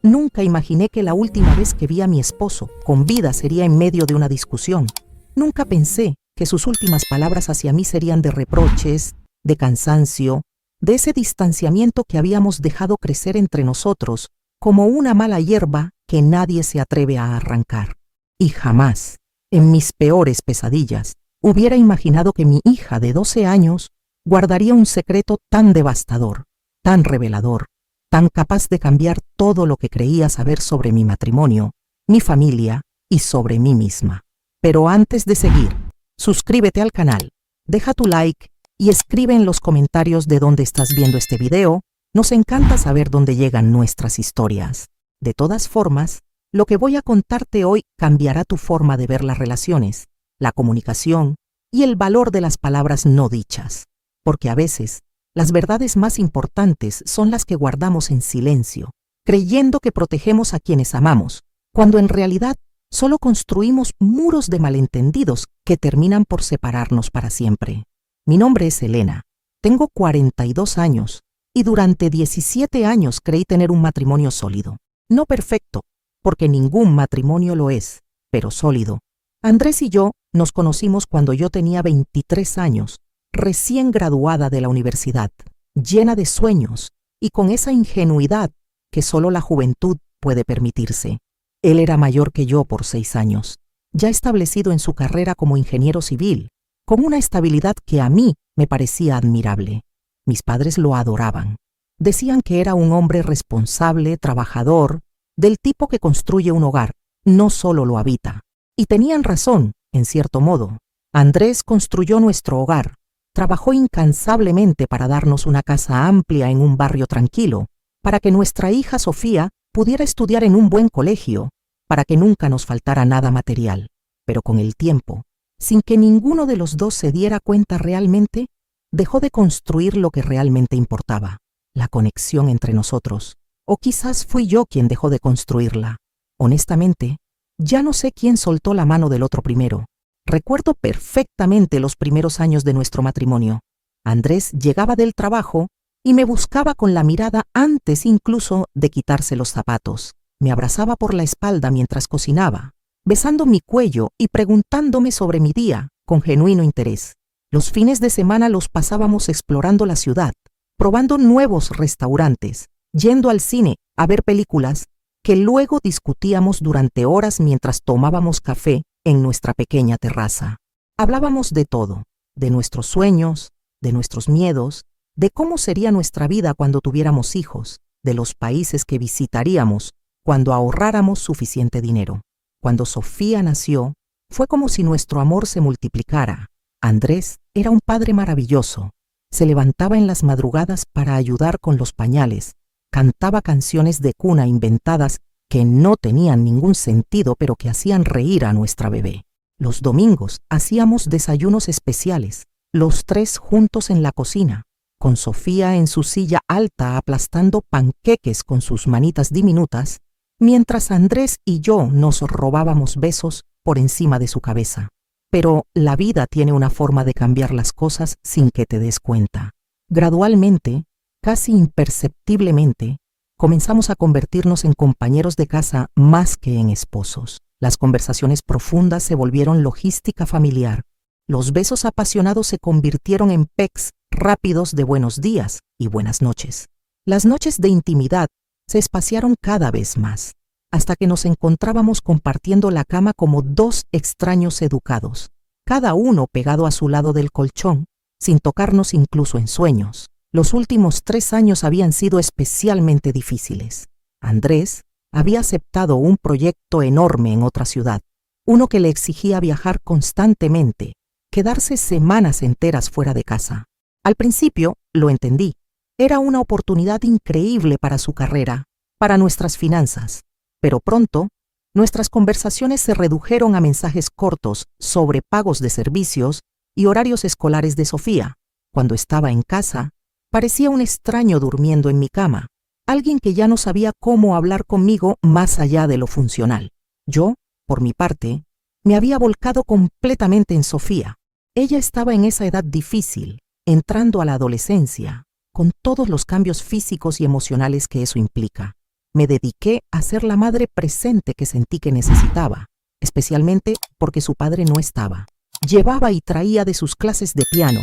Nunca imaginé que la última vez que vi a mi esposo con vida sería en medio de una discusión. Nunca pensé que sus últimas palabras hacia mí serían de reproches, de cansancio, de ese distanciamiento que habíamos dejado crecer entre nosotros como una mala hierba que nadie se atreve a arrancar. Y jamás, en mis peores pesadillas, hubiera imaginado que mi hija de 12 años guardaría un secreto tan devastador, tan revelador, tan capaz de cambiar todo lo que creía saber sobre mi matrimonio, mi familia y sobre mí misma. Pero antes de seguir, suscríbete al canal, deja tu like y escribe en los comentarios de dónde estás viendo este video. Nos encanta saber dónde llegan nuestras historias. De todas formas, lo que voy a contarte hoy cambiará tu forma de ver las relaciones, la comunicación y el valor de las palabras no dichas. Porque a veces, las verdades más importantes son las que guardamos en silencio, creyendo que protegemos a quienes amamos, cuando en realidad solo construimos muros de malentendidos que terminan por separarnos para siempre. Mi nombre es Elena, tengo 42 años y durante 17 años creí tener un matrimonio sólido. No perfecto, porque ningún matrimonio lo es, pero sólido. Andrés y yo nos conocimos cuando yo tenía 23 años, recién graduada de la universidad, llena de sueños y con esa ingenuidad que solo la juventud puede permitirse. Él era mayor que yo por 6 años, ya establecido en su carrera como ingeniero civil, con una estabilidad que a mí me parecía admirable. Mis padres lo adoraban. Decían que era un hombre responsable, trabajador, del tipo que construye un hogar, no solo lo habita. Y tenían razón, en cierto modo. Andrés construyó nuestro hogar, trabajó incansablemente para darnos una casa amplia en un barrio tranquilo, para que nuestra hija Sofía pudiera estudiar en un buen colegio, para que nunca nos faltara nada material. Pero con el tiempo, sin que ninguno de los dos se diera cuenta realmente, dejó de construir lo que realmente importaba, la conexión entre nosotros. O quizás fui yo quien dejó de construirla. Honestamente, ya no sé quién soltó la mano del otro primero. Recuerdo perfectamente los primeros años de nuestro matrimonio. Andrés llegaba del trabajo y me buscaba con la mirada antes incluso de quitarse los zapatos. Me abrazaba por la espalda mientras cocinaba, besando mi cuello y preguntándome sobre mi día con genuino interés. Los fines de semana los pasábamos explorando la ciudad, probando nuevos restaurantes, yendo al cine a ver películas que luego discutíamos durante horas mientras tomábamos café en nuestra pequeña terraza. Hablábamos de todo, de nuestros sueños, de nuestros miedos, de cómo sería nuestra vida cuando tuviéramos hijos, de los países que visitaríamos cuando ahorráramos suficiente dinero. Cuando Sofía nació, fue como si nuestro amor se multiplicara. Andrés era un padre maravilloso. Se levantaba en las madrugadas para ayudar con los pañales, cantaba canciones de cuna inventadas que no tenían ningún sentido pero que hacían reír a nuestra bebé. Los domingos hacíamos desayunos especiales, los tres juntos en la cocina, con Sofía en su silla alta aplastando panqueques con sus manitas diminutas, mientras Andrés y yo nos robábamos besos por encima de su cabeza. Pero la vida tiene una forma de cambiar las cosas sin que te des cuenta. Gradualmente, casi imperceptiblemente, comenzamos a convertirnos en compañeros de casa más que en esposos. Las conversaciones profundas se volvieron logística familiar. Los besos apasionados se convirtieron en pecs rápidos de buenos días y buenas noches. Las noches de intimidad se espaciaron cada vez más, hasta que nos encontrábamos compartiendo la cama como dos extraños educados, cada uno pegado a su lado del colchón, sin tocarnos incluso en sueños. Los últimos 3 años habían sido especialmente difíciles. Andrés había aceptado un proyecto enorme en otra ciudad, uno que le exigía viajar constantemente, quedarse semanas enteras fuera de casa. Al principio, lo entendí. Era una oportunidad increíble para su carrera, para nuestras finanzas. Pero pronto, nuestras conversaciones se redujeron a mensajes cortos sobre pagos de servicios y horarios escolares de Sofía. Cuando estaba en casa, parecía un extraño durmiendo en mi cama, alguien que ya no sabía cómo hablar conmigo más allá de lo funcional. Yo, por mi parte, me había volcado completamente en Sofía. Ella estaba en esa edad difícil, entrando a la adolescencia, con todos los cambios físicos y emocionales que eso implica. Me dediqué a ser la madre presente que sentí que necesitaba, especialmente porque su padre no estaba. Llevaba y traía de sus clases de piano,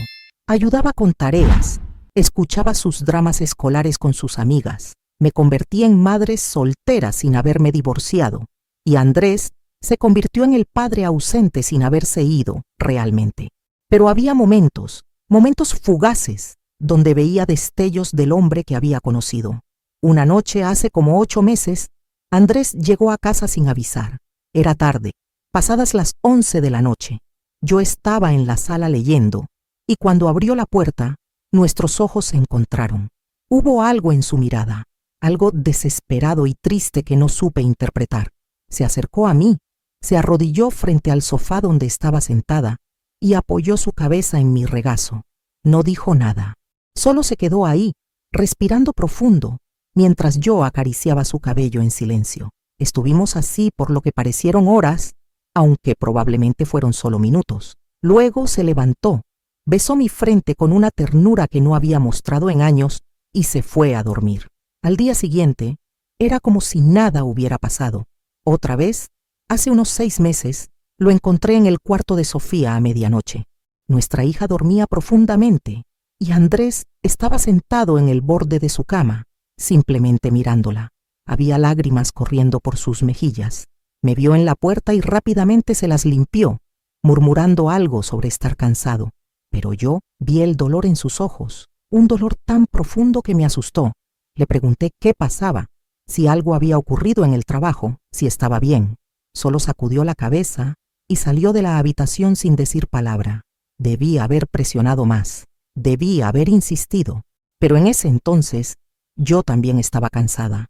ayudaba con tareas, escuchaba sus dramas escolares con sus amigas. Me convertí en madre soltera sin haberme divorciado, y Andrés se convirtió en el padre ausente sin haberse ido realmente. Pero había momentos fugaces, donde veía destellos del hombre que había conocido. Una noche hace como 8 meses, Andrés llegó a casa sin avisar. Era tarde, pasadas las 11 de la noche. Yo estaba en la sala leyendo, y cuando abrió la puerta, nuestros ojos se encontraron. Hubo algo en su mirada, algo desesperado y triste que no supe interpretar. Se acercó a mí, se arrodilló frente al sofá donde estaba sentada y apoyó su cabeza en mi regazo. No dijo nada, solo se quedó ahí, respirando profundo, mientras yo acariciaba su cabello en silencio. Estuvimos así por lo que parecieron horas, aunque probablemente fueron solo minutos. Luego se levantó, besó mi frente con una ternura que no había mostrado en años y se fue a dormir. Al día siguiente, era como si nada hubiera pasado. Otra vez, hace unos 6 meses, lo encontré en el cuarto de Sofía a medianoche. Nuestra hija dormía profundamente y Andrés estaba sentado en el borde de su cama, simplemente mirándola. Había lágrimas corriendo por sus mejillas. Me vio en la puerta y rápidamente se las limpió, murmurando algo sobre estar cansado. Pero yo vi el dolor en sus ojos, un dolor tan profundo que me asustó. Le pregunté qué pasaba, si algo había ocurrido en el trabajo, si estaba bien. Solo sacudió la cabeza y salió de la habitación sin decir palabra. Debí haber presionado más, debí haber insistido, pero en ese entonces yo también estaba cansada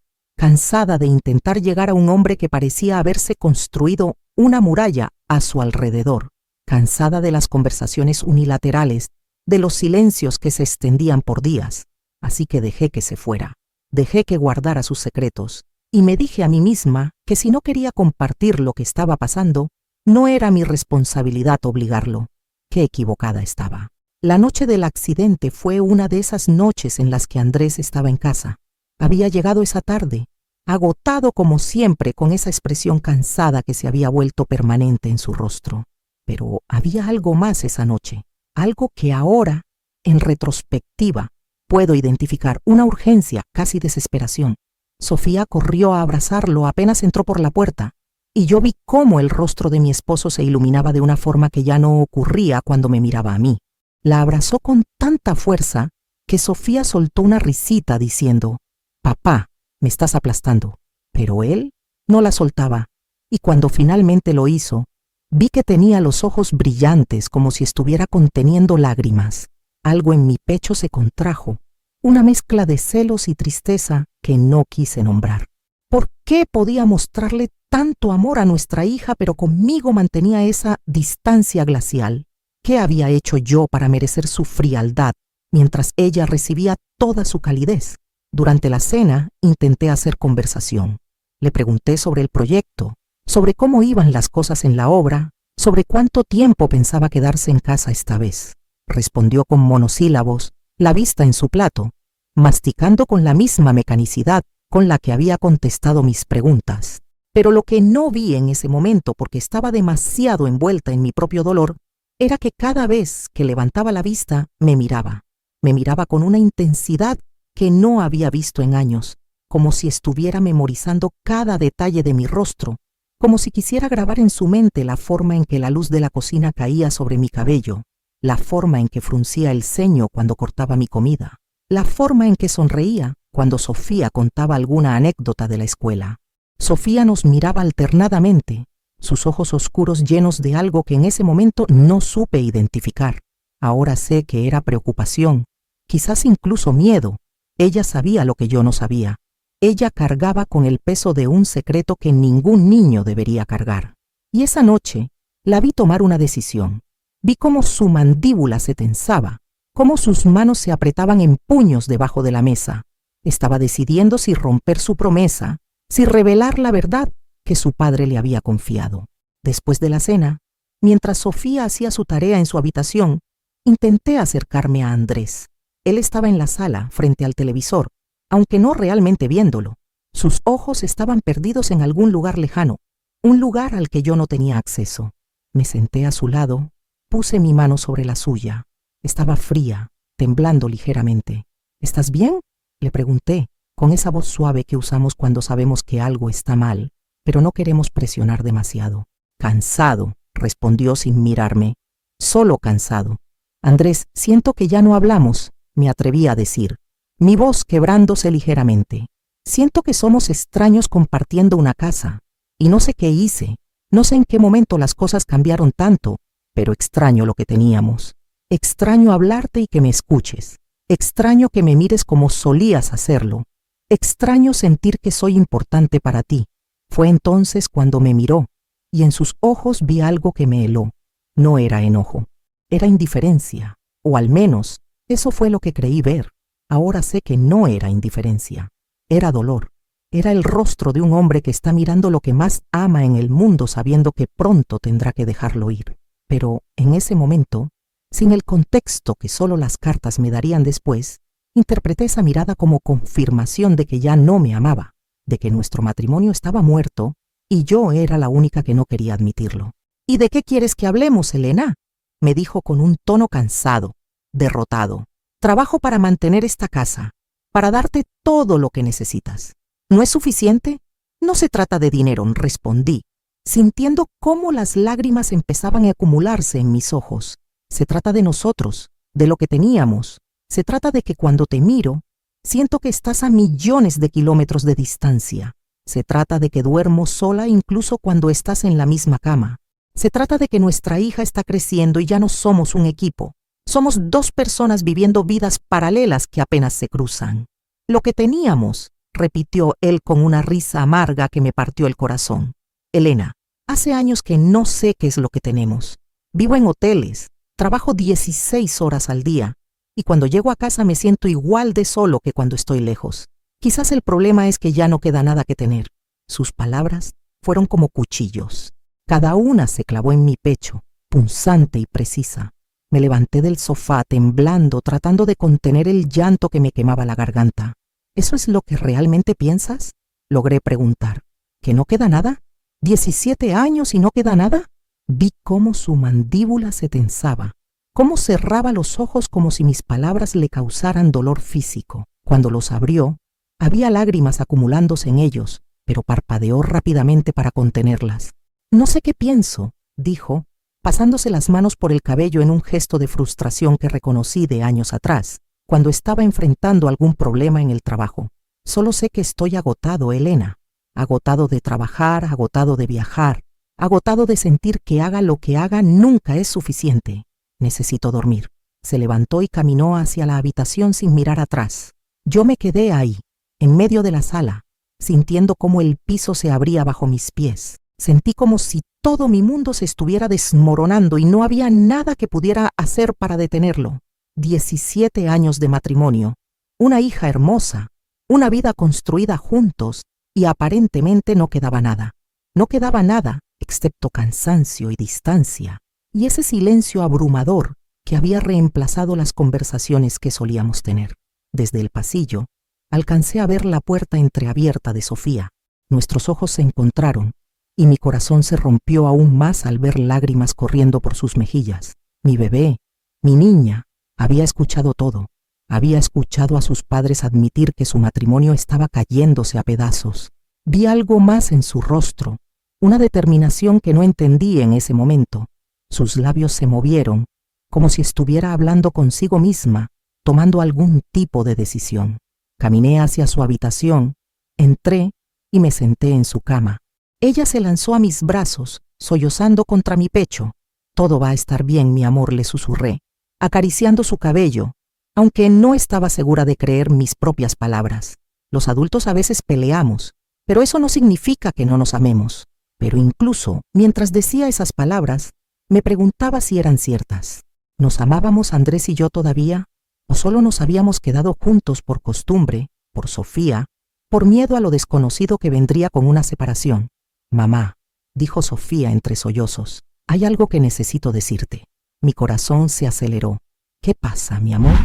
de intentar llegar a un hombre que parecía haberse construido una muralla a su alrededor, cansada de las conversaciones unilaterales, de los silencios que se extendían por días. Así que dejé que se fuera, dejé que guardara sus secretos, y me dije a mí misma que si no quería compartir lo que estaba pasando, no era mi responsabilidad obligarlo. Qué equivocada estaba. La noche del accidente fue una de esas noches en las que Andrés estaba en casa. Había llegado esa tarde, agotado como siempre, con esa expresión cansada que se había vuelto permanente en su rostro. Pero había algo más esa noche, algo que ahora, en retrospectiva, puedo identificar, una urgencia, casi desesperación. Sofía corrió a abrazarlo apenas entró por la puerta, y yo vi cómo el rostro de mi esposo se iluminaba de una forma que ya no ocurría cuando me miraba a mí. La abrazó con tanta fuerza que Sofía soltó una risita diciendo: «Papá, me estás aplastando». Pero él no la soltaba, y cuando finalmente lo hizo, vi que tenía los ojos brillantes como si estuviera conteniendo lágrimas. Algo en mi pecho se contrajo, una mezcla de celos y tristeza que no quise nombrar. ¿Por qué podía mostrarle tanto amor a nuestra hija, pero conmigo mantenía esa distancia glacial? ¿Qué había hecho yo para merecer su frialdad, mientras ella recibía toda su calidez? Durante la cena intenté hacer conversación. Le pregunté sobre el proyecto, sobre cómo iban las cosas en la obra, sobre cuánto tiempo pensaba quedarse en casa esta vez. Respondió con monosílabos, la vista en su plato, masticando con la misma mecanicidad con la que había contestado mis preguntas. Pero lo que no vi en ese momento, porque estaba demasiado envuelta en mi propio dolor, era que cada vez que levantaba la vista me miraba con una intensidad que no había visto en años, como si estuviera memorizando cada detalle de mi rostro, como si quisiera grabar en su mente la forma en que la luz de la cocina caía sobre mi cabello, la forma en que fruncía el ceño cuando cortaba mi comida, la forma en que sonreía cuando Sofía contaba alguna anécdota de la escuela. Sofía nos miraba alternadamente, sus ojos oscuros llenos de algo que en ese momento no supe identificar. Ahora sé que era preocupación, quizás incluso miedo. Ella sabía lo que yo no sabía. Ella cargaba con el peso de un secreto que ningún niño debería cargar. Y esa noche la vi tomar una decisión. Vi cómo su mandíbula se tensaba, cómo sus manos se apretaban en puños debajo de la mesa. Estaba decidiendo si romper su promesa, si revelar la verdad que su padre le había confiado. Después de la cena, mientras Sofía hacía su tarea en su habitación, intenté acercarme a Andrés. Él estaba en la sala, frente al televisor, aunque no realmente viéndolo, Sus ojos estaban perdidos en algún lugar lejano, un lugar al que yo no tenía acceso. Me senté a su lado, puse mi mano sobre la suya. Estaba fría, temblando ligeramente. ¿Estás bien?, le pregunté, con esa voz suave que usamos cuando sabemos que algo está mal, pero no queremos presionar demasiado. Cansado, respondió sin mirarme. Solo cansado. Andrés, siento que ya no hablamos, me atreví a decir, mi voz quebrándose ligeramente. Siento que somos extraños compartiendo una casa, y no sé qué hice, no sé en qué momento las cosas cambiaron tanto, pero extraño lo que teníamos. Extraño hablarte y que me escuches. Extraño que me mires como solías hacerlo. Extraño sentir que soy importante para ti. Fue entonces cuando me miró, y en sus ojos vi algo que me heló. No era enojo, era indiferencia, o al menos eso fue lo que creí ver. Ahora sé que no era indiferencia, era dolor. Era el rostro de un hombre que está mirando lo que más ama en el mundo sabiendo que pronto tendrá que dejarlo ir. Pero en ese momento, sin el contexto que solo las cartas me darían después, interpreté esa mirada como confirmación de que ya no me amaba, de que nuestro matrimonio estaba muerto y yo era la única que no quería admitirlo. ¿Y de qué quieres que hablemos, Elena?, me dijo con un tono cansado, derrotado. Trabajo para mantener esta casa, para darte todo lo que necesitas. ¿No es suficiente? No se trata de dinero, respondí, sintiendo cómo las lágrimas empezaban a acumularse en mis ojos. Se trata de nosotros, de lo que teníamos. Se trata de que cuando te miro, siento que estás a millones de kilómetros de distancia. Se trata de que duermo sola incluso cuando estás en la misma cama. Se trata de que nuestra hija está creciendo y ya no somos un equipo. Somos dos personas viviendo vidas paralelas que apenas se cruzan. Lo que teníamos, repitió él con una risa amarga que me partió el corazón. Elena, hace años que no sé qué es lo que tenemos. Vivo en hoteles, trabajo 16 horas al día, y cuando llego a casa me siento igual de solo que cuando estoy lejos. Quizás el problema es que ya no queda nada que tener. Sus palabras fueron como cuchillos. Cada una se clavó en mi pecho, punzante y precisa. Me levanté del sofá temblando, tratando de contener el llanto que me quemaba la garganta. ¿Eso es lo que realmente piensas?, logré preguntar. ¿Que no queda nada? ¿17 años y no queda nada? Vi cómo su mandíbula se tensaba, cómo cerraba los ojos como si mis palabras le causaran dolor físico. Cuando los abrió, había lágrimas acumulándose en ellos, pero parpadeó rápidamente para contenerlas. No sé qué pienso, dijo, pasándose las manos por el cabello en un gesto de frustración que reconocí de años atrás, cuando estaba enfrentando algún problema en el trabajo. Solo sé que estoy agotado, Elena. Agotado de trabajar, agotado de viajar, agotado de sentir que haga lo que haga nunca es suficiente. Necesito dormir. Se levantó y caminó hacia la habitación sin mirar atrás. Yo me quedé ahí, en medio de la sala, sintiendo cómo el piso se abría bajo mis pies. Sentí como si todo mi mundo se estuviera desmoronando y no había nada que pudiera hacer para detenerlo. 17 años de matrimonio, una hija hermosa, una vida construida juntos y aparentemente no quedaba nada. No quedaba nada excepto cansancio y distancia y ese silencio abrumador que había reemplazado las conversaciones que solíamos tener. Desde el pasillo, alcancé a ver la puerta entreabierta de Sofía. Nuestros ojos se encontraron y mi corazón se rompió aún más al ver lágrimas corriendo por sus mejillas. Mi bebé, mi niña, había escuchado todo. Había escuchado a sus padres admitir que su matrimonio estaba cayéndose a pedazos. Vi algo más en su rostro, una determinación que no entendí en ese momento. Sus labios se movieron, como si estuviera hablando consigo misma, tomando algún tipo de decisión. Caminé hacia su habitación, entré y me senté en su cama. Ella se lanzó a mis brazos, sollozando contra mi pecho. Todo va a estar bien, mi amor, le susurré, acariciando su cabello, aunque no estaba segura de creer mis propias palabras. Los adultos a veces peleamos, pero eso no significa que no nos amemos. Pero incluso mientras decía esas palabras, me preguntaba si eran ciertas. ¿Nos amábamos Andrés y yo todavía? ¿O solo nos habíamos quedado juntos por costumbre, por Sofía, por miedo a lo desconocido que vendría con una separación? Mamá, dijo Sofía entre sollozos, hay algo que necesito decirte. Mi corazón se aceleró. ¿Qué pasa, mi amor?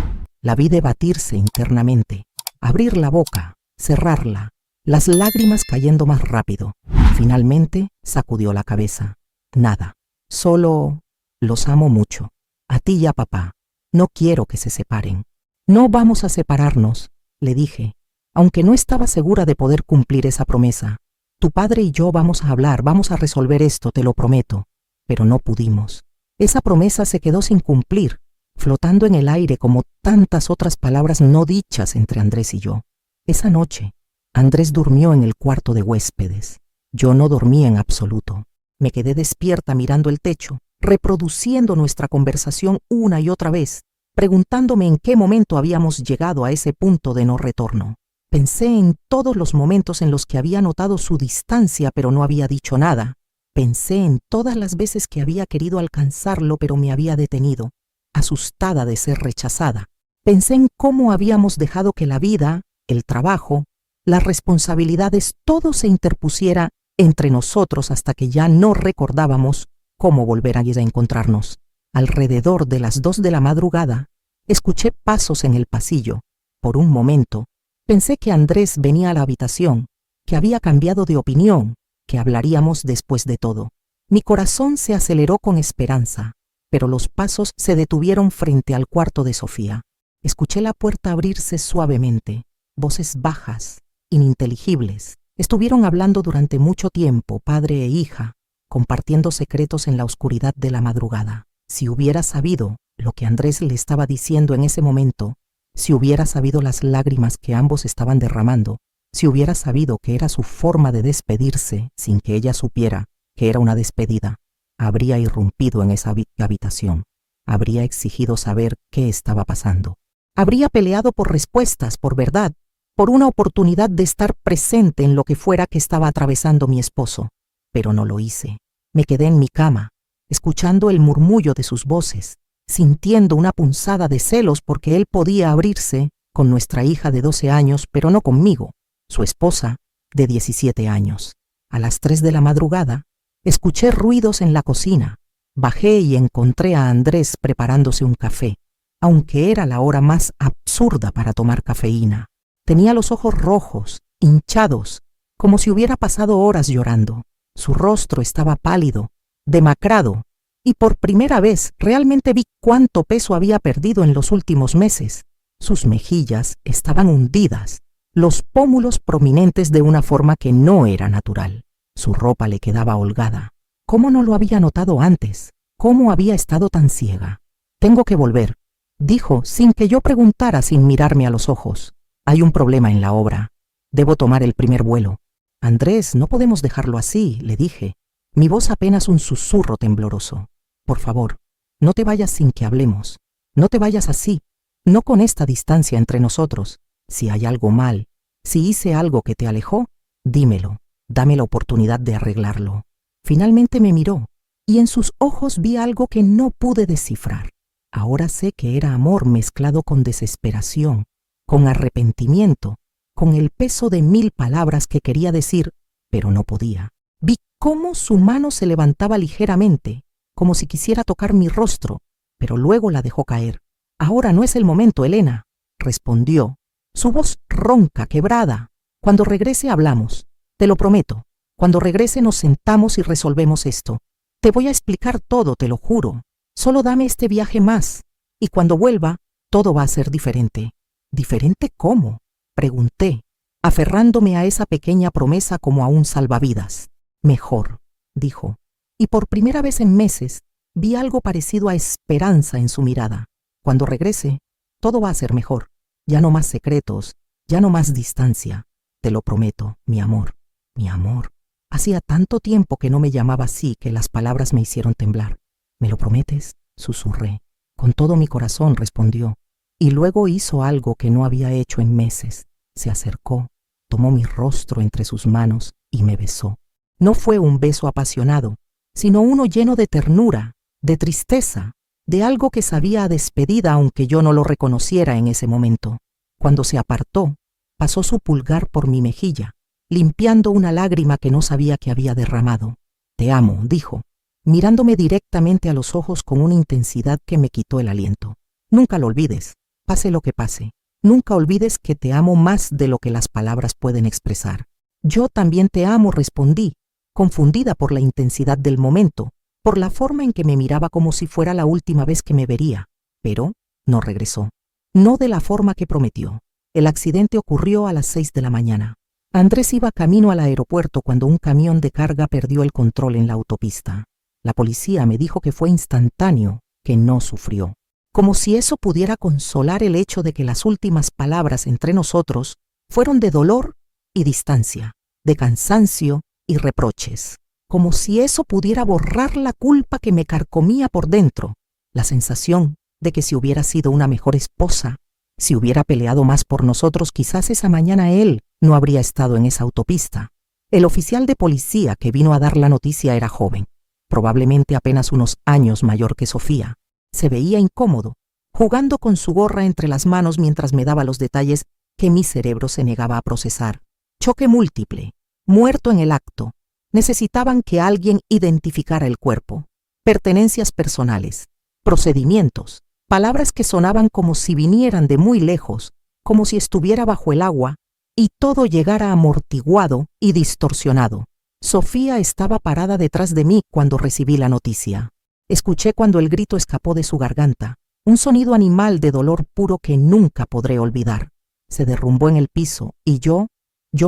La vi debatirse internamente, abrir la boca, cerrarla, las lágrimas cayendo más rápido. Finalmente sacudió la cabeza. Nada, solo los amo mucho. A ti y a papá. No quiero que se separen. No vamos a separarnos, le dije, aunque no estaba segura de poder cumplir esa promesa. Tu padre y yo vamos a hablar, vamos a resolver esto, te lo prometo. Pero no pudimos. Esa promesa se quedó sin cumplir, flotando en el aire como tantas otras palabras no dichas entre Andrés y yo. Esa noche, Andrés durmió en el cuarto de huéspedes. Yo no dormí en absoluto. Me quedé despierta mirando el techo, reproduciendo nuestra conversación una y otra vez, preguntándome en qué momento habíamos llegado a ese punto de no retorno. Pensé en todos los momentos en los que había notado su distancia pero no había dicho nada. Pensé en todas las veces que había querido alcanzarlo pero me había detenido, asustada de ser rechazada. Pensé en cómo habíamos dejado que la vida, el trabajo, las responsabilidades, todo se interpusiera entre nosotros hasta que ya no recordábamos cómo volver a encontrarnos. Alrededor de las 2 de la madrugada, escuché pasos en el pasillo. Por un momento, pensé que Andrés venía a la habitación, que había cambiado de opinión, que hablaríamos después de todo. Mi corazón se aceleró con esperanza, pero los pasos se detuvieron frente al cuarto de Sofía. Escuché la puerta abrirse suavemente, voces bajas, ininteligibles. Estuvieron hablando durante mucho tiempo, padre e hija, compartiendo secretos en la oscuridad de la madrugada. Si hubiera sabido lo que Andrés le estaba diciendo en ese momento, si hubiera sabido las lágrimas que ambos estaban derramando, si hubiera sabido que era su forma de despedirse sin que ella supiera que era una despedida, habría irrumpido en esa habitación, habría exigido saber qué estaba pasando. Habría peleado por respuestas, por verdad, por una oportunidad de estar presente en lo que fuera que estaba atravesando mi esposo. Pero no lo hice. Me quedé en mi cama, escuchando el murmullo de sus voces, sintiendo una punzada de celos porque él podía abrirse con nuestra hija de 12 años, pero no conmigo, su esposa de 17 años. A las 3 de la madrugada, escuché ruidos en la cocina. Bajé y encontré a Andrés preparándose un café, aunque era la hora más absurda para tomar cafeína. Tenía los ojos rojos, hinchados, como si hubiera pasado horas llorando. Su rostro estaba pálido, demacrado, y por primera vez realmente vi cuánto peso había perdido en los últimos meses. Sus mejillas estaban hundidas, los pómulos prominentes de una forma que no era natural. Su ropa le quedaba holgada. ¿Cómo no lo había notado antes? ¿Cómo había estado tan ciega? Tengo que volver, dijo sin que yo preguntara, sin mirarme a los ojos. Hay un problema en la obra. Debo tomar el primer vuelo. Andrés, no podemos dejarlo así, le dije, mi voz apenas un susurro tembloroso. Por favor, no te vayas sin que hablemos. No te vayas así, no con esta distancia entre nosotros. Si hay algo mal, si hice algo que te alejó, dímelo, dame la oportunidad de arreglarlo. Finalmente me miró, y en sus ojos vi algo que no pude descifrar. Ahora sé que era amor mezclado con desesperación, con arrepentimiento, con el peso de 1000 palabras que quería decir, pero no podía. Vi cómo su mano se levantaba ligeramente, como si quisiera tocar mi rostro, pero luego la dejó caer. Ahora no es el momento, Elena, respondió, su voz ronca, quebrada. Cuando regrese hablamos, te lo prometo. Cuando regrese nos sentamos y resolvemos esto. Te voy a explicar todo, te lo juro. Solo dame este viaje más, y cuando vuelva, todo va a ser diferente. ¿Diferente cómo?, pregunté, aferrándome a esa pequeña promesa como a un salvavidas. Mejor, dijo, y por primera vez en meses vi algo parecido a esperanza en su mirada. Cuando regrese, todo va a ser mejor. Ya no más secretos, ya no más distancia. Te lo prometo, mi amor, mi amor. Hacía tanto tiempo que no me llamaba así que las palabras me hicieron temblar. ¿Me lo prometes?, susurré. Con todo mi corazón, respondió. Y luego hizo algo que no había hecho en meses. Se acercó, tomó mi rostro entre sus manos y me besó. No fue un beso apasionado, sino uno lleno de ternura, de tristeza, de algo que sabía a despedida aunque yo no lo reconociera en ese momento. Cuando se apartó, pasó su pulgar por mi mejilla, limpiando una lágrima que no sabía que había derramado. Te amo, dijo, mirándome directamente a los ojos con una intensidad que me quitó el aliento. Nunca lo olvides, pase lo que pase. Nunca olvides que te amo más de lo que las palabras pueden expresar. Yo también te amo, respondí, confundida por la intensidad del momento, por la forma en que me miraba como si fuera la última vez que me vería. Pero no regresó. No de la forma que prometió. El accidente ocurrió a las 6 de la mañana. Andrés iba camino al aeropuerto cuando un camión de carga perdió el control en la autopista. La policía me dijo que fue instantáneo, que no sufrió. Como si eso pudiera consolar el hecho de que las últimas palabras entre nosotros fueron de dolor y distancia, de cansancio y reproches. Como si eso pudiera borrar la culpa que me carcomía por dentro, la sensación de que si hubiera sido una mejor esposa, si hubiera peleado más por nosotros, quizás esa mañana él no habría estado en esa autopista. El oficial de policía que vino a dar la noticia era joven, probablemente apenas unos años mayor que Sofía. Se veía incómodo, jugando con su gorra entre las manos mientras me daba los detalles que mi cerebro se negaba a procesar. Choque múltiple, muerto en el acto. Necesitaban que alguien identificara el cuerpo, pertenencias personales, procedimientos, palabras que sonaban como si vinieran de muy lejos, como si estuviera bajo el agua, y todo llegara amortiguado y distorsionado. Sofía estaba parada detrás de mí cuando recibí la noticia. Escuché cuando el grito escapó de su garganta, un sonido animal de dolor puro que nunca podré olvidar. Se derrumbó en el piso y yo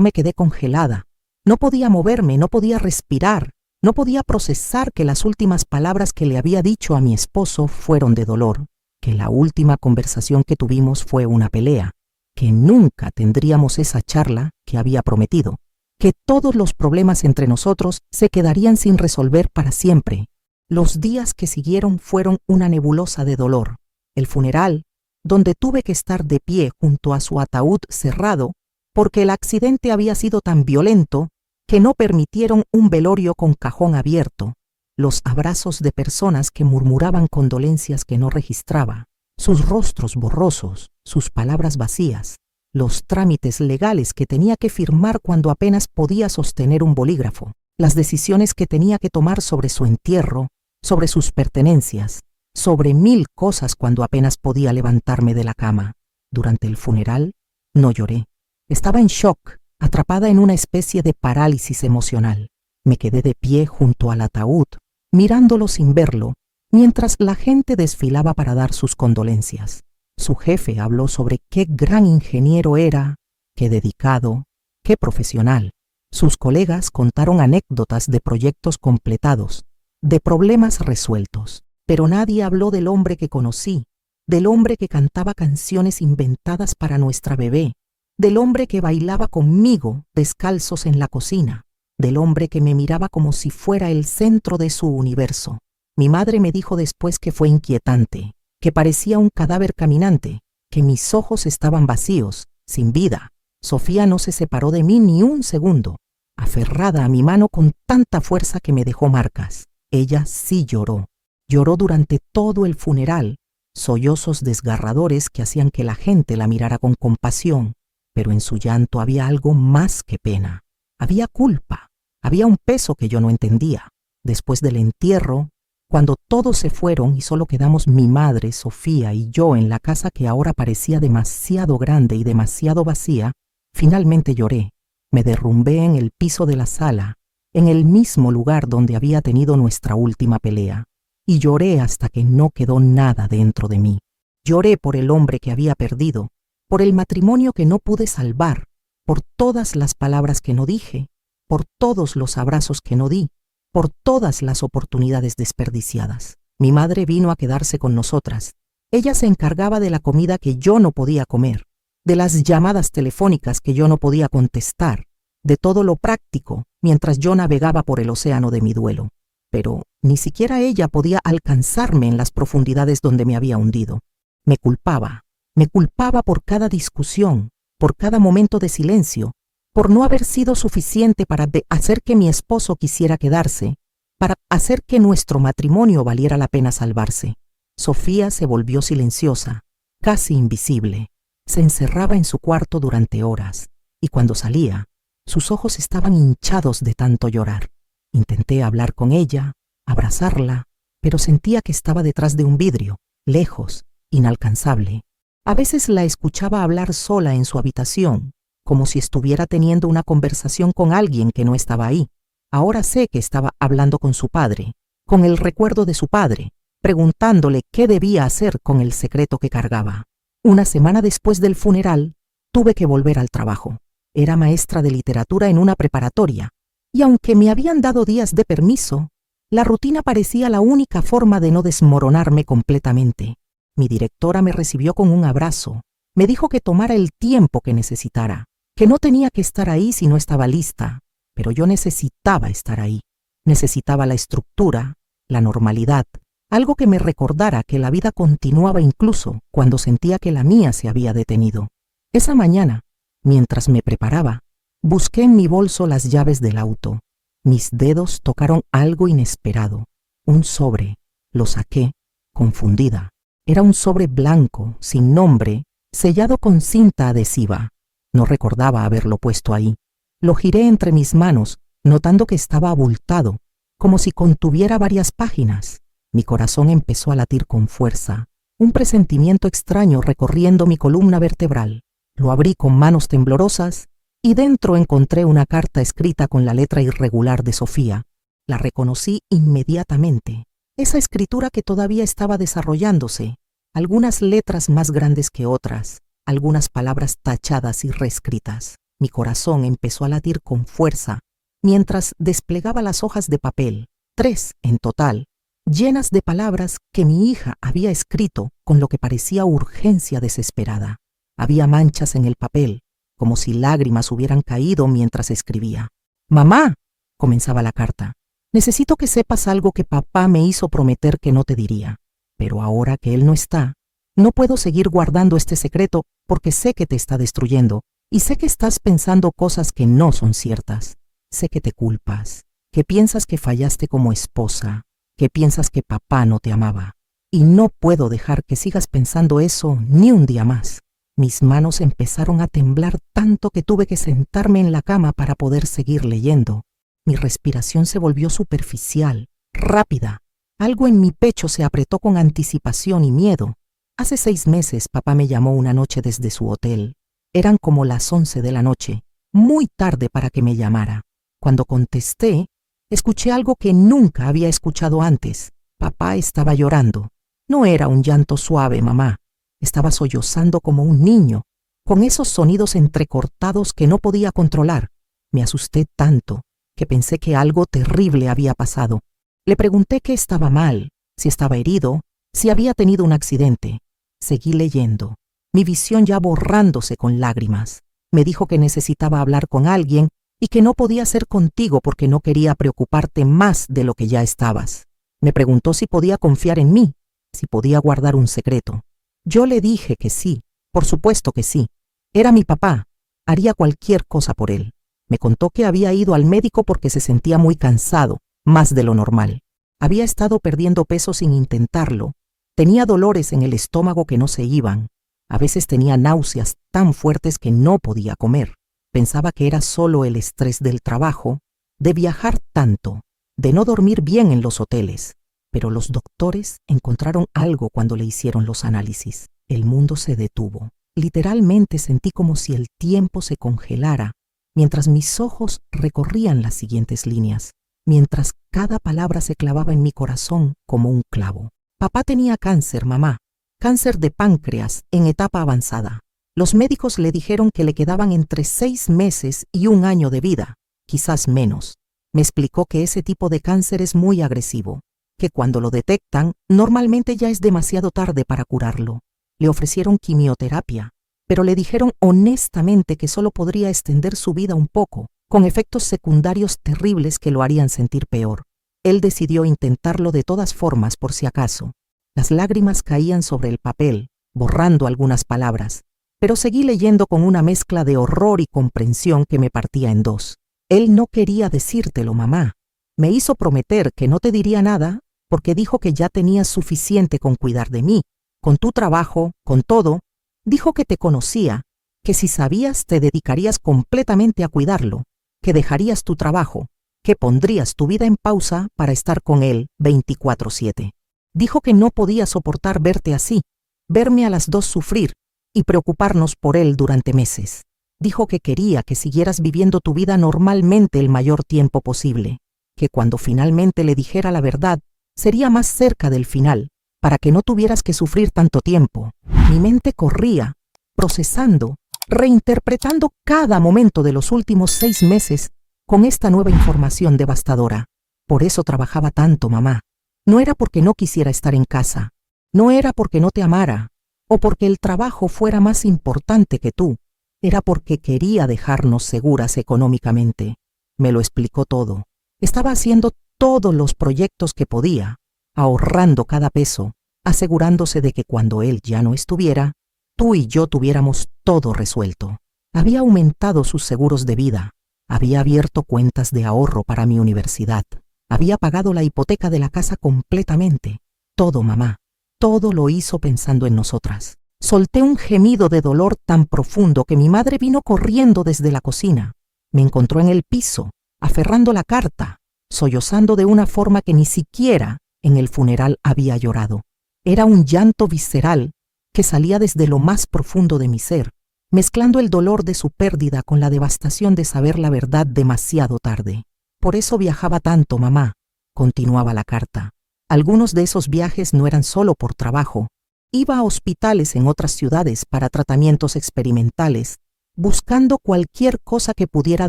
me quedé congelada. No podía moverme, no podía respirar, no podía procesar que las últimas palabras que le había dicho a mi esposo fueron de dolor, que la última conversación que tuvimos fue una pelea, que nunca tendríamos esa charla que había prometido, que todos los problemas entre nosotros se quedarían sin resolver para siempre. Los días que siguieron fueron una nebulosa de dolor. El funeral, donde tuve que estar de pie junto a su ataúd cerrado, porque el accidente había sido tan violento que no permitieron un velorio con cajón abierto, los abrazos de personas que murmuraban condolencias que no registraba, sus rostros borrosos, sus palabras vacías, los trámites legales que tenía que firmar cuando apenas podía sostener un bolígrafo, las decisiones que tenía que tomar sobre su entierro, sobre sus pertenencias, sobre 1000 cosas cuando apenas podía levantarme de la cama. Durante el funeral no lloré. Estaba en shock, atrapada en una especie de parálisis emocional. Me quedé de pie junto al ataúd, mirándolo sin verlo, mientras la gente desfilaba para dar sus condolencias. Su jefe habló sobre qué gran ingeniero era, qué dedicado, qué profesional. Sus colegas contaron anécdotas de proyectos completados, de problemas resueltos, pero nadie habló del hombre que conocí, del hombre que cantaba canciones inventadas para nuestra bebé, del hombre que bailaba conmigo descalzos en la cocina, del hombre que me miraba como si fuera el centro de su universo. Mi madre me dijo después que fue inquietante, que parecía un cadáver caminante, que mis ojos estaban vacíos, sin vida. Sofía no se separó de mí ni un segundo, aferrada a mi mano con tanta fuerza que me dejó marcas. Ella sí lloró. Lloró durante todo el funeral, sollozos desgarradores que hacían que la gente la mirara con compasión, pero en su llanto había algo más que pena. Había culpa, había un peso que yo no entendía. Después del entierro, cuando todos se fueron y solo quedamos mi madre, Sofía y yo en la casa que ahora parecía demasiado grande y demasiado vacía, finalmente lloré. Me derrumbé en el piso de la sala, en el mismo lugar donde había tenido nuestra última pelea, y lloré hasta que no quedó nada dentro de mí. Lloré por el hombre que había perdido, por el matrimonio que no pude salvar, por todas las palabras que no dije, por todos los abrazos que no di, por todas las oportunidades desperdiciadas. Mi madre vino a quedarse con nosotras. Ella se encargaba de la comida que yo no podía comer, de las llamadas telefónicas que yo no podía contestar, de todo lo práctico, mientras yo navegaba por el océano de mi duelo. Pero ni siquiera ella podía alcanzarme en las profundidades donde me había hundido. Me culpaba por cada discusión, por cada momento de silencio, por no haber sido suficiente para hacer que mi esposo quisiera quedarse, para hacer que nuestro matrimonio valiera la pena salvarse. Sofía se volvió silenciosa, casi invisible. Se encerraba en su cuarto durante horas, y cuando salía, sus ojos estaban hinchados de tanto llorar. Intenté hablar con ella, abrazarla, pero sentía que estaba detrás de un vidrio, lejos, inalcanzable. A veces la escuchaba hablar sola en su habitación, como si estuviera teniendo una conversación con alguien que no estaba ahí. Ahora sé que estaba hablando con su padre, con el recuerdo de su padre, preguntándole qué debía hacer con el secreto que cargaba. Una semana después del funeral, tuve que volver al trabajo. Era maestra de literatura en una preparatoria, y aunque me habían dado días de permiso, la rutina parecía la única forma de no desmoronarme completamente. Mi directora me recibió con un abrazo. Me dijo que tomara el tiempo que necesitara, que no tenía que estar ahí si no estaba lista, pero yo necesitaba estar ahí. Necesitaba la estructura, la normalidad, algo que me recordara que la vida continuaba incluso cuando sentía que la mía se había detenido. Esa mañana, mientras me preparaba, busqué en mi bolso las llaves del auto. Mis dedos tocaron algo inesperado. Un sobre. Lo saqué, confundida. Era un sobre blanco, sin nombre, sellado con cinta adhesiva. No recordaba haberlo puesto ahí. Lo giré entre mis manos, notando que estaba abultado, como si contuviera varias páginas. Mi corazón empezó a latir con fuerza, un presentimiento extraño recorriendo mi columna vertebral. Lo abrí con manos temblorosas y dentro encontré una carta escrita con la letra irregular de Sofía. La reconocí inmediatamente. Esa escritura que todavía estaba desarrollándose, algunas letras más grandes que otras, algunas palabras tachadas y reescritas. Mi corazón empezó a latir con fuerza mientras desplegaba las hojas de papel, 3 en total, llenas de palabras que mi hija había escrito con lo que parecía urgencia desesperada. Había manchas en el papel, como si lágrimas hubieran caído mientras escribía. «Mamá», comenzaba la carta, «necesito que sepas algo que papá me hizo prometer que no te diría. Pero ahora que él no está, no puedo seguir guardando este secreto porque sé que te está destruyendo y sé que estás pensando cosas que no son ciertas. Sé que te culpas, que piensas que fallaste como esposa, que piensas que papá no te amaba. Y no puedo dejar que sigas pensando eso ni un día más». Mis manos empezaron a temblar tanto que tuve que sentarme en la cama para poder seguir leyendo. Mi respiración se volvió superficial, rápida. Algo en mi pecho se apretó con anticipación y miedo. Hace 6 meses papá me llamó una noche desde su hotel. Eran como las 11 de la noche, muy tarde para que me llamara. Cuando contesté, escuché algo que nunca había escuchado antes. Papá estaba llorando. No era un llanto suave, mamá. Estaba sollozando como un niño, con esos sonidos entrecortados que no podía controlar. Me asusté tanto que pensé que algo terrible había pasado. Le pregunté qué estaba mal, si estaba herido, si había tenido un accidente. Seguí leyendo, mi visión ya borrándose con lágrimas. Me dijo que necesitaba hablar con alguien y que no podía ser contigo porque no quería preocuparte más de lo que ya estabas. Me preguntó si podía confiar en mí, si podía guardar un secreto. Yo le dije que sí, por supuesto que sí. Era mi papá, haría cualquier cosa por él. Me contó que había ido al médico porque se sentía muy cansado, más de lo normal. Había estado perdiendo peso sin intentarlo. Tenía dolores en el estómago que no se iban. A veces tenía náuseas tan fuertes que no podía comer. Pensaba que era solo el estrés del trabajo, de viajar tanto, de no dormir bien en los hoteles. Pero los doctores encontraron algo cuando le hicieron los análisis. El mundo se detuvo. Literalmente sentí como si el tiempo se congelara, mientras mis ojos recorrían las siguientes líneas, mientras cada palabra se clavaba en mi corazón como un clavo. Papá tenía cáncer, mamá. Cáncer de páncreas en etapa avanzada. Los médicos le dijeron que le quedaban entre 6 meses y 1 año de vida, quizás menos. Me explicó que ese tipo de cáncer es muy agresivo, que cuando lo detectan, normalmente ya es demasiado tarde para curarlo. Le ofrecieron quimioterapia, pero le dijeron honestamente que solo podría extender su vida un poco, con efectos secundarios terribles que lo harían sentir peor. Él decidió intentarlo de todas formas por si acaso. Las lágrimas caían sobre el papel, borrando algunas palabras, pero seguí leyendo con una mezcla de horror y comprensión que me partía en dos. Él no quería decírtelo, mamá. Me hizo prometer que no te diría nada porque dijo que ya tenías suficiente con cuidar de mí, con tu trabajo, con todo. Dijo que te conocía, que si sabías te dedicarías completamente a cuidarlo, que dejarías tu trabajo, que pondrías tu vida en pausa para estar con él 24/7. Dijo que no podía soportar verte así, verme a las dos sufrir y preocuparnos por él durante meses. Dijo que quería que siguieras viviendo tu vida normalmente el mayor tiempo posible, que cuando finalmente le dijera la verdad, sería más cerca del final, para que no tuvieras que sufrir tanto tiempo. Mi mente corría, procesando, reinterpretando cada momento de los últimos 6 meses con esta nueva información devastadora. Por eso trabajaba tanto, mamá. No era porque no quisiera estar en casa, no era porque no te amara, o porque el trabajo fuera más importante que tú, era porque quería dejarnos seguras económicamente. Me lo explicó todo. Estaba haciendo todos los proyectos que podía, ahorrando cada peso, asegurándose de que cuando él ya no estuviera, tú y yo tuviéramos todo resuelto. Había aumentado sus seguros de vida, había abierto cuentas de ahorro para mi universidad, había pagado la hipoteca de la casa completamente. Todo, mamá, todo lo hizo pensando en nosotras. Solté un gemido de dolor tan profundo que mi madre vino corriendo desde la cocina. Me encontró en el piso, aferrando la carta, sollozando de una forma que ni siquiera en el funeral había llorado. Era un llanto visceral que salía desde lo más profundo de mi ser, mezclando el dolor de su pérdida con la devastación de saber la verdad demasiado tarde. Por eso viajaba tanto, mamá, continuaba la carta. Algunos de esos viajes no eran solo por trabajo. Iba a hospitales en otras ciudades para tratamientos experimentales, buscando cualquier cosa que pudiera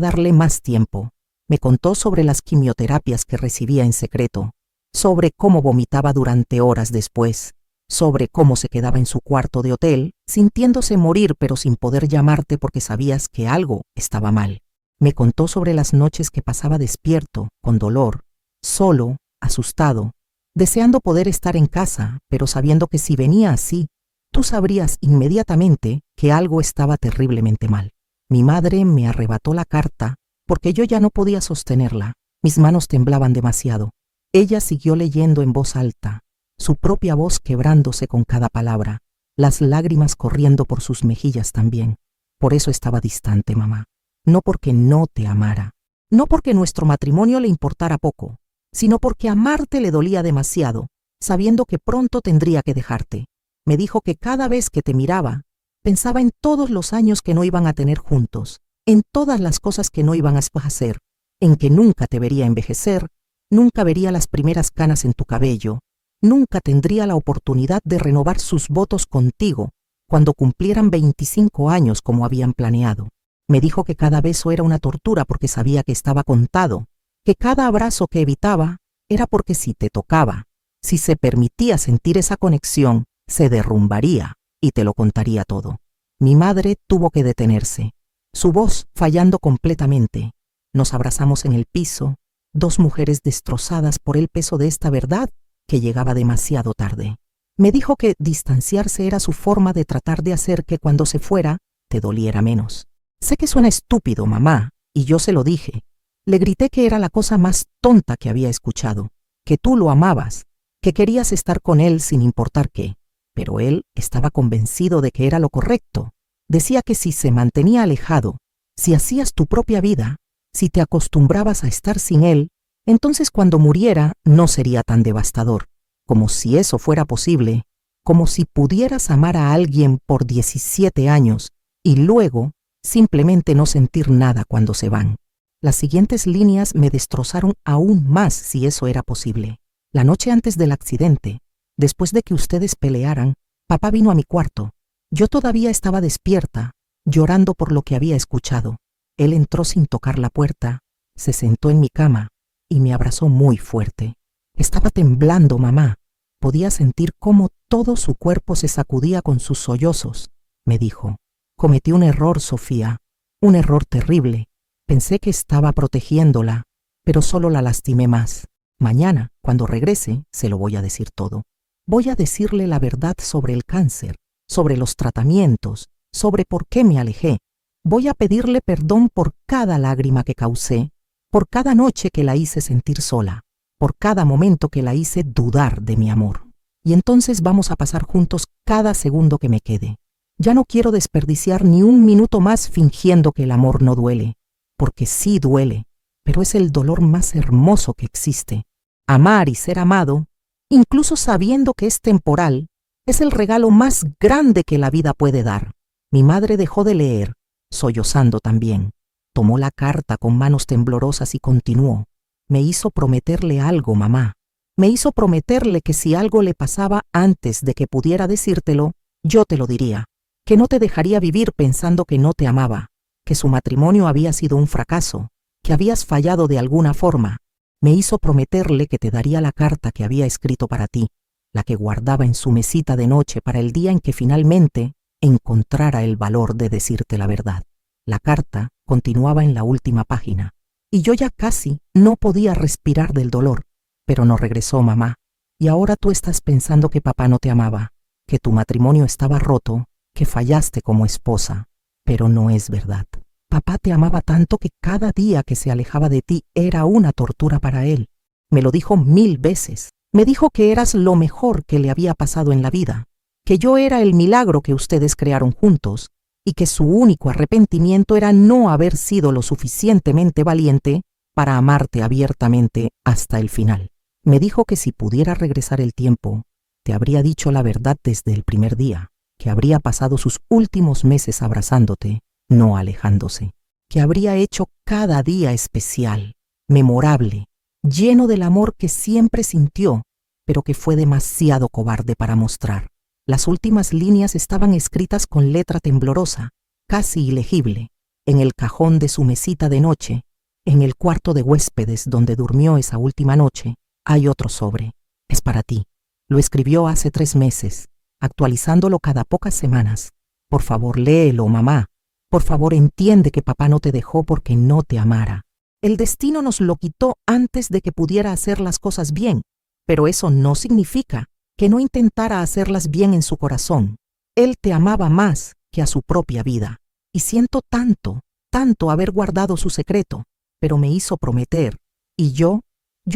darle más tiempo. Me contó sobre las quimioterapias que recibía en secreto, sobre cómo vomitaba durante horas después, sobre cómo se quedaba en su cuarto de hotel, sintiéndose morir pero sin poder llamarte porque sabías que algo estaba mal. Me contó sobre las noches que pasaba despierto, con dolor, solo, asustado, deseando poder estar en casa, pero sabiendo que si venía así, tú sabrías inmediatamente que algo estaba terriblemente mal. Mi madre me arrebató la carta porque yo ya no podía sostenerla. Mis manos temblaban demasiado. Ella siguió leyendo en voz alta, su propia voz quebrándose con cada palabra, las lágrimas corriendo por sus mejillas también. Por eso estaba distante, mamá. No porque no te amara, no porque nuestro matrimonio le importara poco, sino porque amarte le dolía demasiado, sabiendo que pronto tendría que dejarte. Me dijo que cada vez que te miraba, pensaba en todos los años que no iban a tener juntos, en todas las cosas que no iban a hacer, en que nunca te vería envejecer, nunca vería las primeras canas en tu cabello, nunca tendría la oportunidad de renovar sus votos contigo cuando cumplieran 25 años como habían planeado. Me dijo que cada beso era una tortura porque sabía que estaba contado, que cada abrazo que evitaba era porque si te tocaba, si se permitía sentir esa conexión, se derrumbaría y te lo contaría todo. Mi madre tuvo que detenerse, su voz fallando completamente. Nos abrazamos en el piso, dos mujeres destrozadas por el peso de esta verdad que llegaba demasiado tarde. Me dijo que distanciarse era su forma de tratar de hacer que cuando se fuera te doliera menos. Sé que suena estúpido, mamá, y yo se lo dije. Le grité que era la cosa más tonta que había escuchado, que tú lo amabas, que querías estar con él sin importar qué, pero él estaba convencido de que era lo correcto. Decía que si se mantenía alejado, si hacías tu propia vida, si te acostumbrabas a estar sin él, entonces cuando muriera no sería tan devastador, como si eso fuera posible, como si pudieras amar a alguien por 17 años y luego simplemente no sentir nada cuando se van. Las siguientes líneas me destrozaron aún más si eso era posible. La noche antes del accidente, después de que ustedes pelearan, papá vino a mi cuarto. Yo todavía estaba despierta, llorando por lo que había escuchado. Él entró sin tocar la puerta, se sentó en mi cama y me abrazó muy fuerte. Estaba temblando, mamá. Podía sentir cómo todo su cuerpo se sacudía con sus sollozos. Me dijo: cometí un error, Sofía, un error terrible. Pensé que estaba protegiéndola, pero solo la lastimé más. Mañana, cuando regrese, se lo voy a decir todo. Voy a decirle la verdad sobre el cáncer, sobre los tratamientos, sobre por qué me alejé. Voy a pedirle perdón por cada lágrima que causé, por cada noche que la hice sentir sola, por cada momento que la hice dudar de mi amor. Y entonces vamos a pasar juntos cada segundo que me quede. Ya no quiero desperdiciar ni un minuto más fingiendo que el amor no duele, porque sí duele, pero es el dolor más hermoso que existe. Amar y ser amado, incluso sabiendo que es temporal, es el regalo más grande que la vida puede dar. Mi madre dejó de leer, sollozando también. Tomó la carta con manos temblorosas y continuó. Me hizo prometerle algo, mamá. Me hizo prometerle que si algo le pasaba antes de que pudiera decírtelo, yo te lo diría. Que no te dejaría vivir pensando que no te amaba, que su matrimonio había sido un fracaso, que habías fallado de alguna forma. Me hizo prometerle que te daría la carta que había escrito para ti, la que guardaba en su mesita de noche para el día en que finalmente encontrara el valor de decirte la verdad. La carta continuaba en la última página, y yo ya casi no podía respirar del dolor. Pero no regresó, mamá, y ahora tú estás pensando que papá no te amaba, que tu matrimonio estaba roto, que fallaste como esposa. Pero no es verdad. Papá te amaba tanto que cada día que se alejaba de ti era una tortura para él. Me lo dijo 1000 veces. Me dijo que eras lo mejor que le había pasado en la vida, que yo era el milagro que ustedes crearon juntos, y que su único arrepentimiento era no haber sido lo suficientemente valiente para amarte abiertamente hasta el final. Me dijo que si pudiera regresar el tiempo, te habría dicho la verdad desde el primer día, que habría pasado sus últimos meses abrazándote, no alejándose, que habría hecho cada día especial, memorable, lleno del amor que siempre sintió, pero que fue demasiado cobarde para mostrar. Las últimas líneas estaban escritas con letra temblorosa, casi ilegible, en el cajón de su mesita de noche, en el cuarto de huéspedes donde durmió esa última noche. Hay otro sobre. Es para ti. Lo escribió hace 3 meses, actualizándolo cada pocas semanas. Por favor, léelo, mamá. Por favor, entiende que papá no te dejó porque no te amara. El destino nos lo quitó antes de que pudiera hacer las cosas bien, pero eso no significa que no intentara hacerlas bien en su corazón. Él te amaba más que a su propia vida, y siento tanto, tanto haber guardado su secreto, pero me hizo prometer, y yo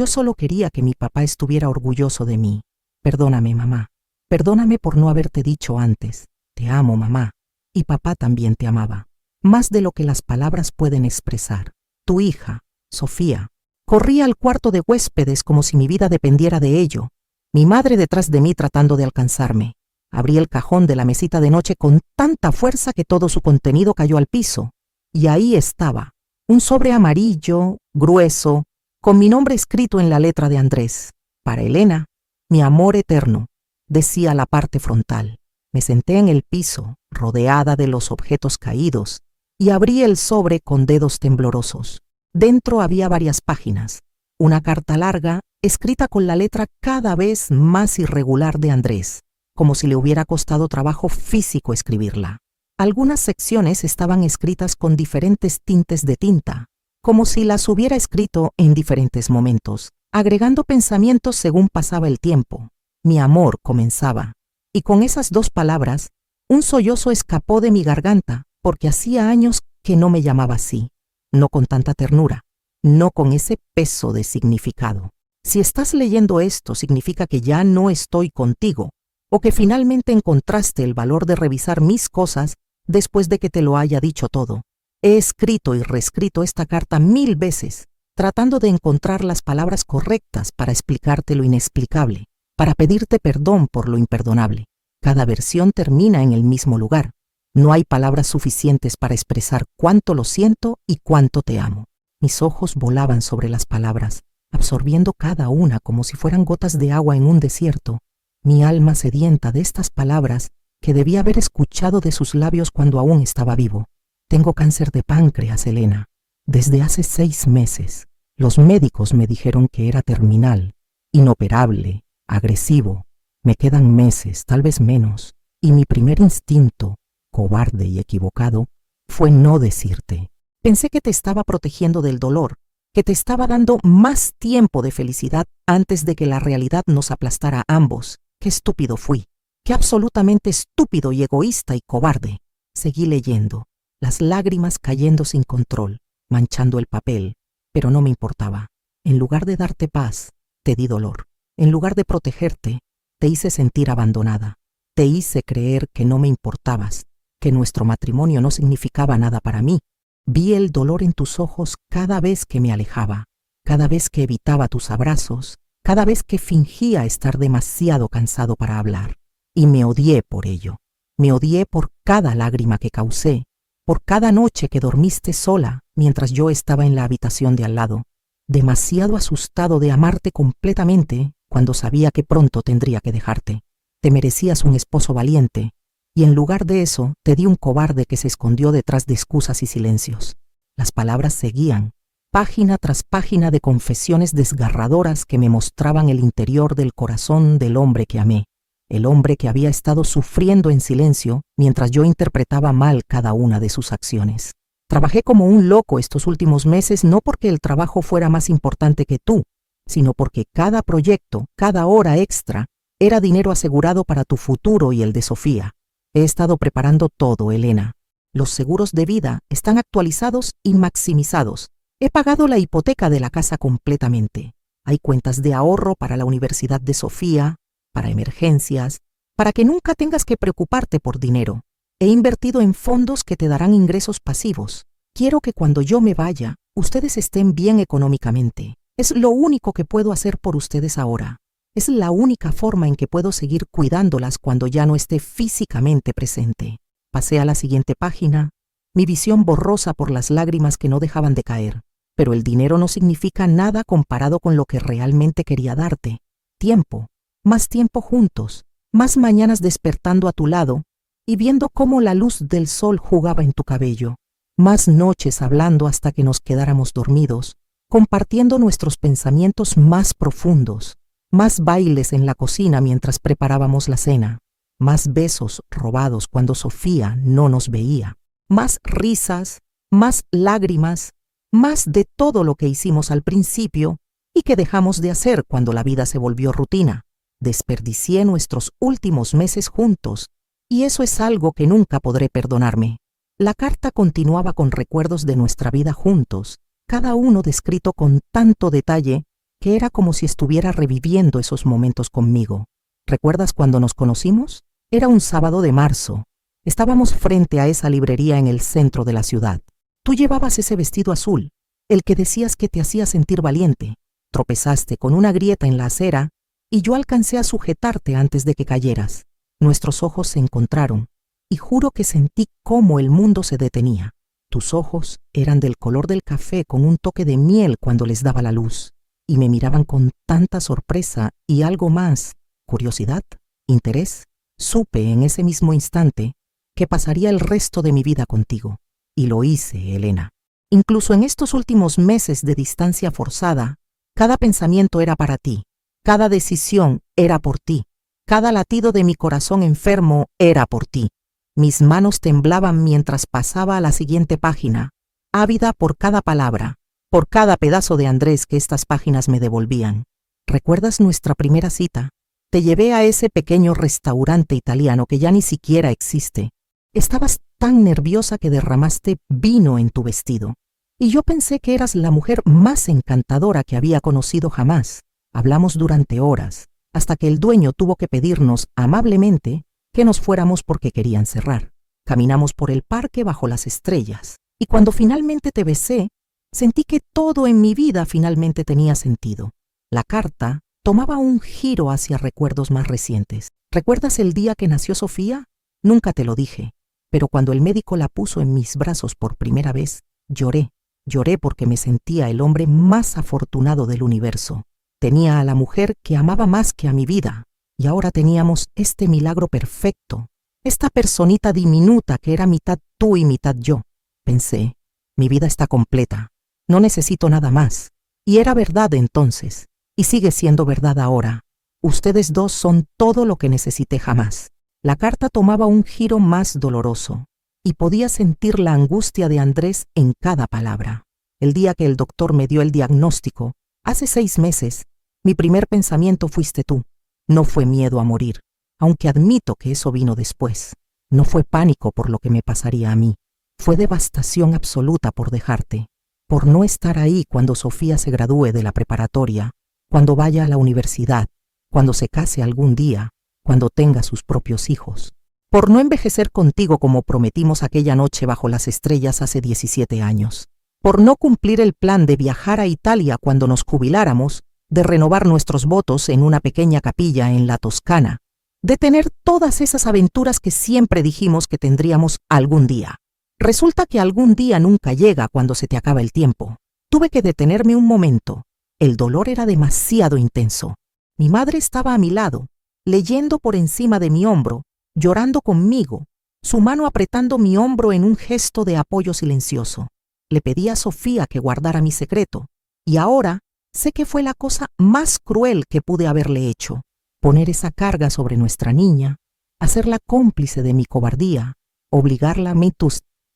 solo quería que mi papá estuviera orgulloso de mí. Perdóname, mamá. Perdóname por no haberte dicho antes. Te amo, mamá. Y papá también te amaba, más de lo que las palabras pueden expresar. Tu hija, Sofía. Corrí al cuarto de huéspedes como si mi vida dependiera de ello. Mi madre detrás de mí tratando de alcanzarme. Abrí el cajón de la mesita de noche con tanta fuerza que todo su contenido cayó al piso. Y ahí estaba, un sobre amarillo, grueso, con mi nombre escrito en la letra de Andrés. Para Elena, mi amor eterno, decía la parte frontal. Me senté en el piso, rodeada de los objetos caídos, y abrí el sobre con dedos temblorosos. Dentro había varias páginas, una carta larga, escrita con la letra cada vez más irregular de Andrés, como si le hubiera costado trabajo físico escribirla. Algunas secciones estaban escritas con diferentes tintes de tinta, como si las hubiera escrito en diferentes momentos, agregando pensamientos según pasaba el tiempo. Mi amor comenzaba, y con esas 2 palabras, un sollozo escapó de mi garganta, porque hacía años que no me llamaba así, no con tanta ternura, no con ese peso de significado. Si estás leyendo esto, significa que ya no estoy contigo, o que finalmente encontraste el valor de revisar mis cosas después de que te lo haya dicho todo. He escrito y reescrito esta carta 1000 veces, tratando de encontrar las palabras correctas para explicarte lo inexplicable, para pedirte perdón por lo imperdonable. Cada versión termina en el mismo lugar. No hay palabras suficientes para expresar cuánto lo siento y cuánto te amo. Mis ojos volaban sobre las palabras, absorbiendo cada una como si fueran gotas de agua en un desierto. Mi alma sedienta de estas palabras que debía haber escuchado de sus labios cuando aún estaba vivo. Tengo cáncer de páncreas, Elena. Desde hace 6 meses. Los médicos me dijeron que era terminal, inoperable, agresivo. Me quedan meses, tal vez menos, y mi primer instinto, cobarde y equivocado, fue no decirte. Pensé que te estaba protegiendo del dolor, que te estaba dando más tiempo de felicidad antes de que la realidad nos aplastara a ambos. Qué estúpido fui, qué absolutamente estúpido y egoísta y cobarde. Seguí leyendo, las lágrimas cayendo sin control, manchando el papel, pero no me importaba. En lugar de darte paz, te di dolor. En lugar de protegerte, te hice sentir abandonada. Te hice creer que no me importabas, que nuestro matrimonio no significaba nada para mí. Vi el dolor en tus ojos cada vez que me alejaba, cada vez que evitaba tus abrazos, cada vez que fingía estar demasiado cansado para hablar. Y me odié por ello. Me odié por cada lágrima que causé, por cada noche que dormiste sola mientras yo estaba en la habitación de al lado, demasiado asustado de amarte completamente cuando sabía que pronto tendría que dejarte. Te merecías un esposo valiente, y en lugar de eso te di un cobarde que se escondió detrás de excusas y silencios. Las palabras seguían, página tras página de confesiones desgarradoras que me mostraban el interior del corazón del hombre que amé, el hombre que había estado sufriendo en silencio mientras yo interpretaba mal cada una de sus acciones. Trabajé como un loco estos últimos meses, no porque el trabajo fuera más importante que tú, sino porque cada proyecto, cada hora extra, era dinero asegurado para tu futuro y el de Sofía. He estado preparando todo, Elena. Los seguros de vida están actualizados y maximizados. He pagado la hipoteca de la casa completamente. Hay cuentas de ahorro para la universidad de Sofía, para emergencias, para que nunca tengas que preocuparte por dinero. He invertido en fondos que te darán ingresos pasivos. Quiero que cuando yo me vaya, ustedes estén bien económicamente. Es lo único que puedo hacer por ustedes ahora. Es la única forma en que puedo seguir cuidándolas cuando ya no esté físicamente presente. Pasé a la siguiente página, mi visión borrosa por las lágrimas que no dejaban de caer. Pero el dinero no significa nada comparado con lo que realmente quería darte. Tiempo, más tiempo juntos, más mañanas despertando a tu lado y viendo cómo la luz del sol jugaba en tu cabello, más noches hablando hasta que nos quedáramos dormidos, compartiendo nuestros pensamientos más profundos, más bailes en la cocina mientras preparábamos la cena, más besos robados cuando Sofía no nos veía, más risas, más lágrimas, más de todo lo que hicimos al principio y que dejamos de hacer cuando la vida se volvió rutina. Desperdicié nuestros últimos meses juntos, y eso es algo que nunca podré perdonarme. La carta continuaba con recuerdos de nuestra vida juntos, cada uno descrito con tanto detalle que era como si estuviera reviviendo esos momentos conmigo. ¿Recuerdas cuando nos conocimos? Era un sábado de marzo. Estábamos frente a esa librería en el centro de la ciudad. Tú llevabas ese vestido azul, el que decías que te hacía sentir valiente. Tropezaste con una grieta en la acera y yo alcancé a sujetarte antes de que cayeras. Nuestros ojos se encontraron y juro que sentí cómo el mundo se detenía. Tus ojos eran del color del café con un toque de miel cuando les daba la luz y me miraban con tanta sorpresa y algo más, curiosidad, interés. Supe en ese mismo instante que pasaría el resto de mi vida contigo. Y lo hice, Elena. Incluso en estos últimos meses de distancia forzada, cada pensamiento era para ti, cada decisión era por ti, cada latido de mi corazón enfermo era por ti. Mis manos temblaban mientras pasaba a la siguiente página, ávida por cada palabra, por cada pedazo de Andrés que estas páginas me devolvían. ¿Recuerdas nuestra primera cita? Te llevé a ese pequeño restaurante italiano que ya ni siquiera existe. Estabas tan nerviosa que derramaste vino en tu vestido. Y yo pensé que eras la mujer más encantadora que había conocido jamás. Hablamos durante horas, hasta que el dueño tuvo que pedirnos amablemente que nos fuéramos porque querían cerrar. Caminamos por el parque bajo las estrellas, y cuando finalmente te besé, sentí que todo en mi vida finalmente tenía sentido. La carta tomaba un giro hacia recuerdos más recientes. ¿Recuerdas el día que nació Sofía? Nunca te lo dije, pero cuando el médico la puso en mis brazos por primera vez, lloré. Lloré porque me sentía el hombre más afortunado del universo. Tenía a la mujer que amaba más que a mi vida, y ahora teníamos este milagro perfecto, esta personita diminuta que era mitad tú y mitad yo. Pensé, mi vida está completa, no necesito nada más. Y era verdad entonces, y sigue siendo verdad ahora. Ustedes dos son todo lo que necesité jamás. La carta tomaba un giro más doloroso, y podía sentir la angustia de Andrés en cada palabra. El día que el doctor me dio el diagnóstico, hace 6 meses, mi primer pensamiento fuiste tú. No fue miedo a morir, aunque admito que eso vino después. No fue pánico por lo que me pasaría a mí. Fue devastación absoluta por dejarte, por no estar ahí cuando Sofía se gradúe de la preparatoria, cuando vaya a la universidad, cuando se case algún día, cuando tenga sus propios hijos. Por no envejecer contigo como prometimos aquella noche bajo las estrellas hace 17 años. Por no cumplir el plan de viajar a Italia cuando nos jubiláramos, de renovar nuestros votos en una pequeña capilla en la Toscana, de tener todas esas aventuras que siempre dijimos que tendríamos algún día. Resulta que algún día nunca llega cuando se te acaba el tiempo. Tuve que detenerme un momento. El dolor era demasiado intenso. Mi madre estaba a mi lado, leyendo por encima de mi hombro, llorando conmigo, su mano apretando mi hombro en un gesto de apoyo silencioso. Le pedí a Sofía que guardara mi secreto, y ahora sé que fue la cosa más cruel que pude haberle hecho. Poner esa carga sobre nuestra niña, hacerla cómplice de mi cobardía, obligarla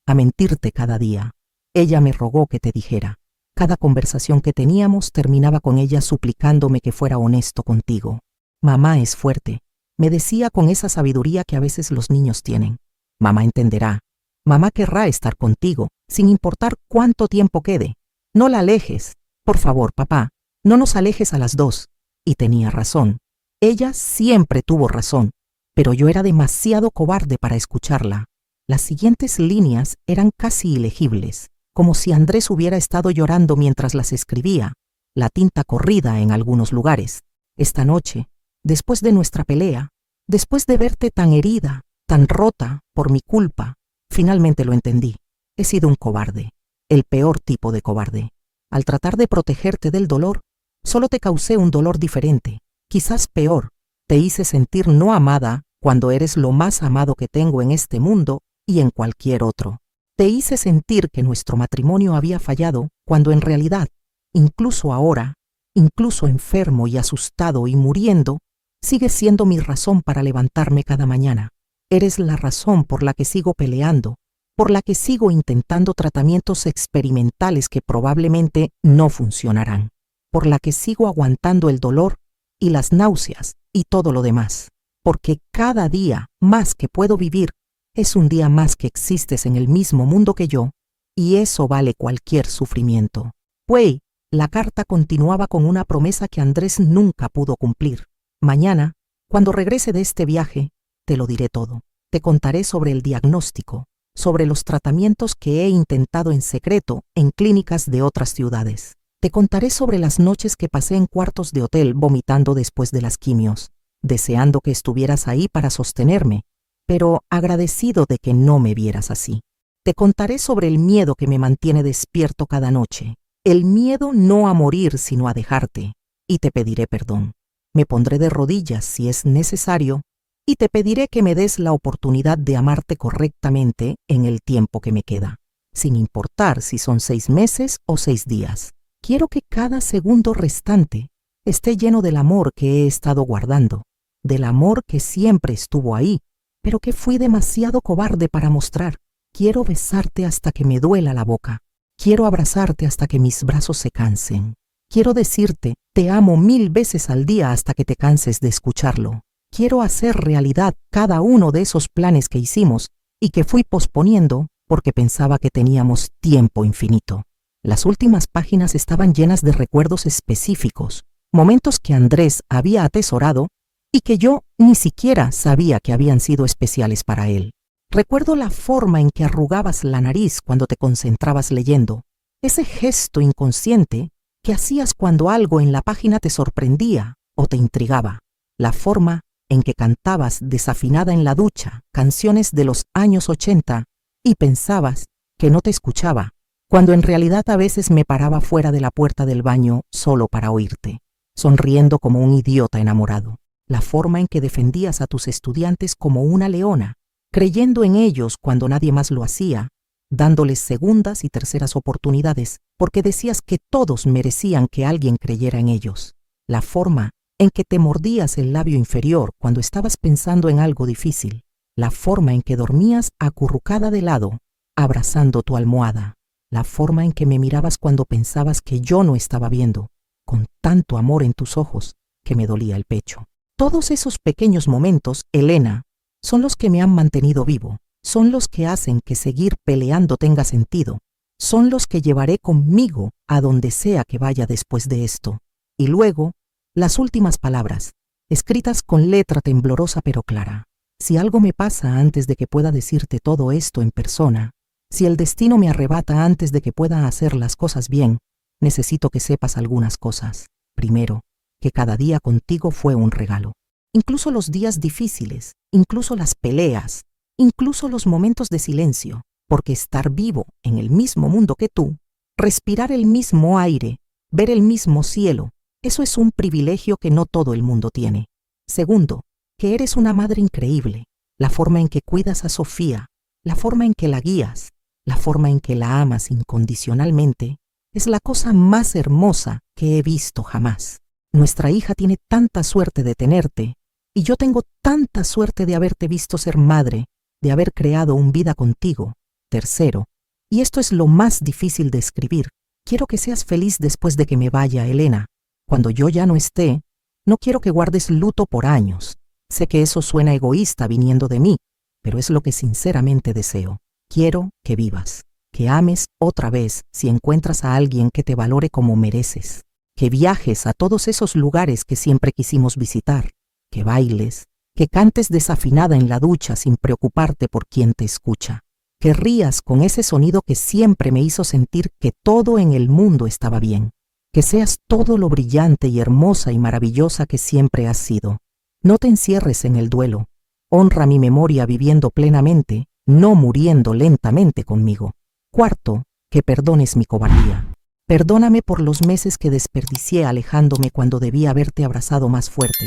a mentirte cada día. Ella me rogó que te dijera. Cada conversación que teníamos terminaba con ella suplicándome que fuera honesto contigo. Mamá es fuerte, me decía con esa sabiduría que a veces los niños tienen. Mamá entenderá. Mamá querrá estar contigo, sin importar cuánto tiempo quede. No la alejes. Por favor, papá, no nos alejes a las dos. Y tenía razón. Ella siempre tuvo razón, pero yo era demasiado cobarde para escucharla. Las siguientes líneas eran casi ilegibles, como si Andrés hubiera estado llorando mientras las escribía, la tinta corrida en algunos lugares. Esta noche, después de nuestra pelea, después de verte tan herida, tan rota por mi culpa, finalmente lo entendí. He sido un cobarde, el peor tipo de cobarde. Al tratar de protegerte del dolor, solo te causé un dolor diferente, quizás peor. Te hice sentir no amada cuando eres lo más amado que tengo en este mundo y en cualquier otro. Te hice sentir que nuestro matrimonio había fallado cuando en realidad, incluso ahora, incluso enfermo y asustado y muriendo, sigues siendo mi razón para levantarme cada mañana. Eres la razón por la que sigo peleando, por la que sigo intentando tratamientos experimentales que probablemente no funcionarán, por la que sigo aguantando el dolor y las náuseas y todo lo demás, porque cada día más que puedo vivir es un día más que existes en el mismo mundo que yo, y eso vale cualquier sufrimiento. Güey, la carta continuaba con una promesa que Andrés nunca pudo cumplir. Mañana, cuando regrese de este viaje, te lo diré todo. Te contaré sobre el diagnóstico, sobre los tratamientos que he intentado en secreto en clínicas de otras ciudades. Te contaré sobre las noches que pasé en cuartos de hotel vomitando después de las quimios, deseando que estuvieras ahí para sostenerme, pero agradecido de que no me vieras así. Te contaré sobre el miedo que me mantiene despierto cada noche, el miedo no a morir sino a dejarte, y te pediré perdón. Me pondré de rodillas si es necesario, y te pediré que me des la oportunidad de amarte correctamente en el tiempo que me queda, sin importar si son 6 meses o 6 días. Quiero que cada segundo restante esté lleno del amor que he estado guardando, del amor que siempre estuvo ahí, pero que fui demasiado cobarde para mostrar. Quiero besarte hasta que me duela la boca. Quiero abrazarte hasta que mis brazos se cansen. Quiero decirte, te amo 1000 veces al día hasta que te canses de escucharlo. Quiero hacer realidad cada uno de esos planes que hicimos y que fui posponiendo porque pensaba que teníamos tiempo infinito. Las últimas páginas estaban llenas de recuerdos específicos, momentos que Andrés había atesorado y que yo ni siquiera sabía que habían sido especiales para él. Recuerdo la forma en que arrugabas la nariz cuando te concentrabas leyendo, ese gesto inconsciente que hacías cuando algo en la página te sorprendía o te intrigaba, la forma en que cantabas desafinada en la ducha canciones de los años 80 y pensabas que no te escuchaba, cuando en realidad a veces me paraba fuera de la puerta del baño solo para oírte, sonriendo como un idiota enamorado. La forma en que defendías a tus estudiantes como una leona, creyendo en ellos cuando nadie más lo hacía, dándoles segundas y terceras oportunidades, porque decías que todos merecían que alguien creyera en ellos. La forma en que te mordías el labio inferior cuando estabas pensando en algo difícil. La forma en que dormías acurrucada de lado, abrazando tu almohada. La forma en que me mirabas cuando pensabas que yo no estaba viendo, con tanto amor en tus ojos que me dolía el pecho. Todos esos pequeños momentos, Elena, son los que me han mantenido vivo, son los que hacen que seguir peleando tenga sentido, son los que llevaré conmigo a donde sea que vaya después de esto. Y luego, las últimas palabras, escritas con letra temblorosa pero clara. Si algo me pasa antes de que pueda decirte todo esto en persona, si el destino me arrebata antes de que pueda hacer las cosas bien, necesito que sepas algunas cosas. Primero, que cada día contigo fue un regalo. Incluso los días difíciles, incluso las peleas, incluso los momentos de silencio, porque estar vivo en el mismo mundo que tú, respirar el mismo aire, ver el mismo cielo, eso es un privilegio que no todo el mundo tiene. Segundo, que eres una madre increíble. La forma en que cuidas a Sofía, la forma en que la guías, la forma en que la amas incondicionalmente, es la cosa más hermosa que he visto jamás. Nuestra hija tiene tanta suerte de tenerte, y yo tengo tanta suerte de haberte visto ser madre, de haber creado una vida contigo. Tercero, y esto es lo más difícil de escribir, quiero que seas feliz después de que me vaya, Elena. Cuando yo ya no esté, no quiero que guardes luto por años. Sé que eso suena egoísta viniendo de mí, pero es lo que sinceramente deseo. Quiero que vivas, que ames otra vez si encuentras a alguien que te valore como mereces, que viajes a todos esos lugares que siempre quisimos visitar, que bailes, que cantes desafinada en la ducha sin preocuparte por quién te escucha, que rías con ese sonido que siempre me hizo sentir que todo en el mundo estaba bien, que seas todo lo brillante y hermosa y maravillosa que siempre has sido. No te encierres en el duelo. Honra mi memoria viviendo plenamente, no muriendo lentamente conmigo. Cuarto, que perdones mi cobardía. Perdóname por los meses que desperdicié alejándome cuando debía haberte abrazado más fuerte.